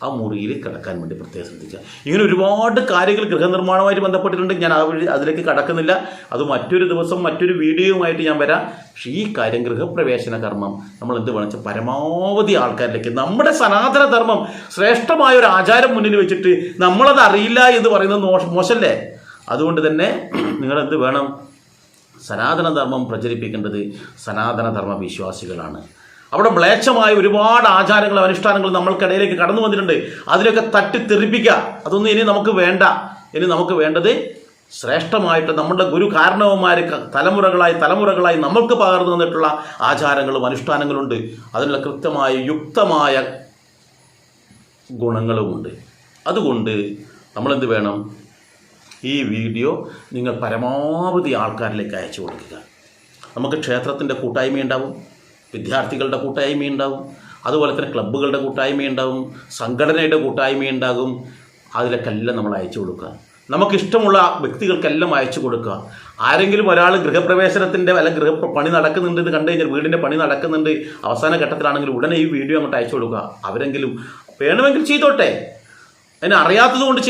ആ മുറിയിൽ കിടക്കാൻ വേണ്ടി പ്രത്യേകം ശ്രദ്ധിക്കുക. ഇങ്ങനെ ഒരുപാട് കാര്യങ്ങൾ ഗൃഹനിർമ്മാണവുമായിട്ട് ബന്ധപ്പെട്ടിട്ടുണ്ട്. ഞാൻ അതിലേക്ക് കടക്കുന്നില്ല, അത് മറ്റൊരു ദിവസം മറ്റൊരു വീഡിയോയുമായിട്ട് ഞാൻ വരാം. പക്ഷേ ഈ കാര്യം ഗൃഹപ്രവേശന കർമ്മം നമ്മൾ എന്ത് വേണമെന്ന് പരമാവധി ആൾക്കാരിലേക്ക്, നമ്മുടെ സനാതന ധർമ്മം ശ്രേഷ്ഠമായ ഒരു ആചാരം മുന്നിൽ വെച്ചിട്ട് നമ്മളത് അറിയില്ല എന്ന് പറയുന്നത് മോശമല്ലേ? അതുകൊണ്ട് തന്നെ നിങ്ങളെന്ത് വേണം? സനാതനധർമ്മം പ്രചരിപ്പിക്കേണ്ടത് സനാതനധർമ്മ വിശ്വാസികളാണ്. അവിടെ മ്ലേച്ഛമായ ഒരുപാട് ആചാരങ്ങളും അനുഷ്ഠാനങ്ങളും നമ്മൾക്കിടയിലേക്ക് കടന്നു വന്നിട്ടുണ്ട്. അതിലൊക്കെ തട്ടിത്തെറിപ്പിക്കുക, അതൊന്നും ഇനി നമുക്ക് വേണ്ട. ഇനി നമുക്ക് വേണ്ടത് ശ്രേഷ്ഠമായിട്ട് നമ്മുടെ ഗുരു കാരണവന്മാർ തലമുറകളായി നമ്മൾക്ക് പകർന്നു തന്നിട്ടുള്ള ആചാരങ്ങളും അനുഷ്ഠാനങ്ങളുണ്ട്. അതിനുള്ള കൃത്യമായ യുക്തമായ ഗുണങ്ങളുമുണ്ട്. അതുകൊണ്ട് നമ്മളെന്ത് വേണം? ഈ വീഡിയോ നിങ്ങൾ പരമാവധി ആൾക്കാരിലേക്ക് അയച്ചു കൊടുക്കുക. നമുക്ക് ക്ഷേത്രത്തിൻ്റെ കൂട്ടായ്മയുണ്ടാവും, വിദ്യാർത്ഥികളുടെ കൂട്ടായ്മയുണ്ടാവും, അതുപോലെ തന്നെ ക്ലബ്ബുകളുടെ കൂട്ടായ്മയുണ്ടാവും, സംഘടനയുടെ കൂട്ടായ്മയുണ്ടാകും. അതിലൊക്കെ എല്ലാം നമ്മൾ അയച്ചു കൊടുക്കുക. നമുക്കിഷ്ടമുള്ള വ്യക്തികൾക്കെല്ലാം അയച്ചു കൊടുക്കുക. ആരെങ്കിലും ഒരാൾ ഗൃഹപ്രവേശനത്തിൻ്റെ അല്ലെങ്കിൽ പണി നടക്കുന്നുണ്ട് എന്ന് കണ്ടു കഴിഞ്ഞാൽ, വീടിൻ്റെ പണി നടക്കുന്നുണ്ട് അവസാന ഘട്ടത്തിലാണെങ്കിൽ ഉടനെ ഈ വീഡിയോ അങ്ങോട്ട് അയച്ചു കൊടുക്കുക. അവരെങ്കിലും വേണമെങ്കിൽ ചെയ്തോട്ടെ, അതിനെ അറിയാത്തത് കൊണ്ട്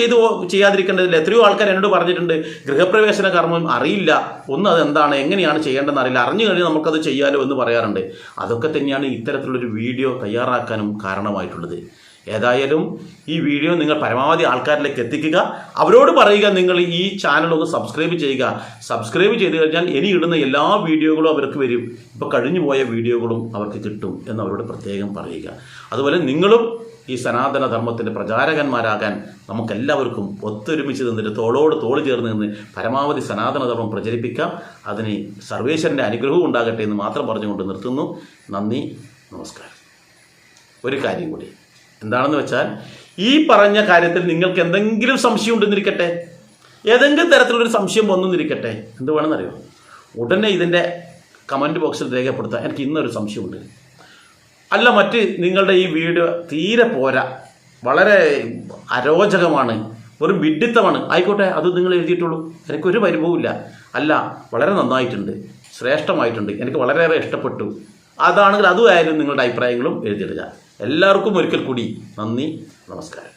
ചെയ്യാതിരിക്കേണ്ടതില്ല. എത്രയോ ആൾക്കാർ എന്നോട് പറഞ്ഞിട്ടുണ്ട്, ഗൃഹപ്രവേശന കർമ്മം അറിയില്ല, അതെന്താണ്, എങ്ങനെയാണ് ചെയ്യേണ്ടതെന്ന് അറിയില്ല, അറിഞ്ഞു കഴിഞ്ഞാൽ നമുക്കത് ചെയ്യാലോ എന്ന് പറയാറുണ്ട്. അതൊക്കെ തന്നെയാണ് ഇത്തരത്തിലുള്ളൊരു വീഡിയോ തയ്യാറാക്കാനും കാരണമായിട്ടുള്ളത്. ഏതായാലും ഈ വീഡിയോ നിങ്ങൾ പരമാവധി ആൾക്കാരിലേക്ക് എത്തിക്കുക. അവരോട് പറയുക, നിങ്ങൾ ഈ ചാനലൊന്ന് സബ്സ്ക്രൈബ് ചെയ്യുക. സബ്സ്ക്രൈബ് ചെയ്ത് കഴിഞ്ഞാൽ ഇനി ഇടുന്ന എല്ലാ വീഡിയോകളും അവർക്ക് വരും. ഇപ്പോൾ കഴിഞ്ഞു പോയ വീഡിയോകളും അവർക്ക് കിട്ടും എന്ന് അവരോട് പ്രത്യേകം പറയുക. അതുപോലെ നിങ്ങളും ഈ സനാതനധർമ്മത്തിൻ്റെ പ്രചാരകന്മാരാകാൻ നമുക്കെല്ലാവർക്കും ഒത്തൊരുമിച്ച് നിന്നിട്ട് തോളോട് തോൾ ചേർന്ന് നിന്ന് പരമാവധി സനാതനധർമ്മം പ്രചരിപ്പിക്കാം. അതിന് സർവേശ്വരൻ്റെ അനുഗ്രഹവും ഉണ്ടാകട്ടെ എന്ന് മാത്രം പറഞ്ഞുകൊണ്ട് നിർത്തുന്നു. നന്ദി, നമസ്കാരം. ഒരു കാര്യം കൂടി എന്താണെന്ന് വെച്ചാൽ, ഈ പറഞ്ഞ കാര്യത്തിൽ നിങ്ങൾക്ക് എന്തെങ്കിലും സംശയം ഉണ്ടെന്നിരിക്കട്ടെ, ഏതെങ്കിലും തരത്തിലുള്ളൊരു സംശയം വന്നെന്നിരിക്കട്ടെ, എന്ത് വേണമെന്നറിയോ? ഉടനെ ഇതിൻ്റെ കമൻറ്റ് ബോക്സിൽ രേഖപ്പെടുത്താം, എനിക്ക് ഇന്നൊരു സംശയമുണ്ട്, അല്ല മറ്റ് നിങ്ങളുടെ ഈ വീഡിയോ തീരെ പോരാ, വളരെ അരോചകമാണ്, വെറും വിഡ്ഢിത്തമാണ്, ആയിക്കോട്ടെ, അത് നിങ്ങൾ എഴുതിയിട്ടുള്ളൂ, എനിക്കൊരു പരിഭവമില്ല, അല്ല വളരെ നന്നായിട്ടുണ്ട്, ശ്രേഷ്ഠമായിട്ടുണ്ട്, എനിക്ക് വളരെയേറെ ഇഷ്ടപ്പെട്ടു, അതാണെങ്കിൽ അതുമായാലും നിങ്ങളുടെ അഭിപ്രായങ്ങളും എഴുതിയിടുക. എല്ലാവർക്കും ഒരിക്കൽ കൂടി നന്ദി, നമസ്കാരം.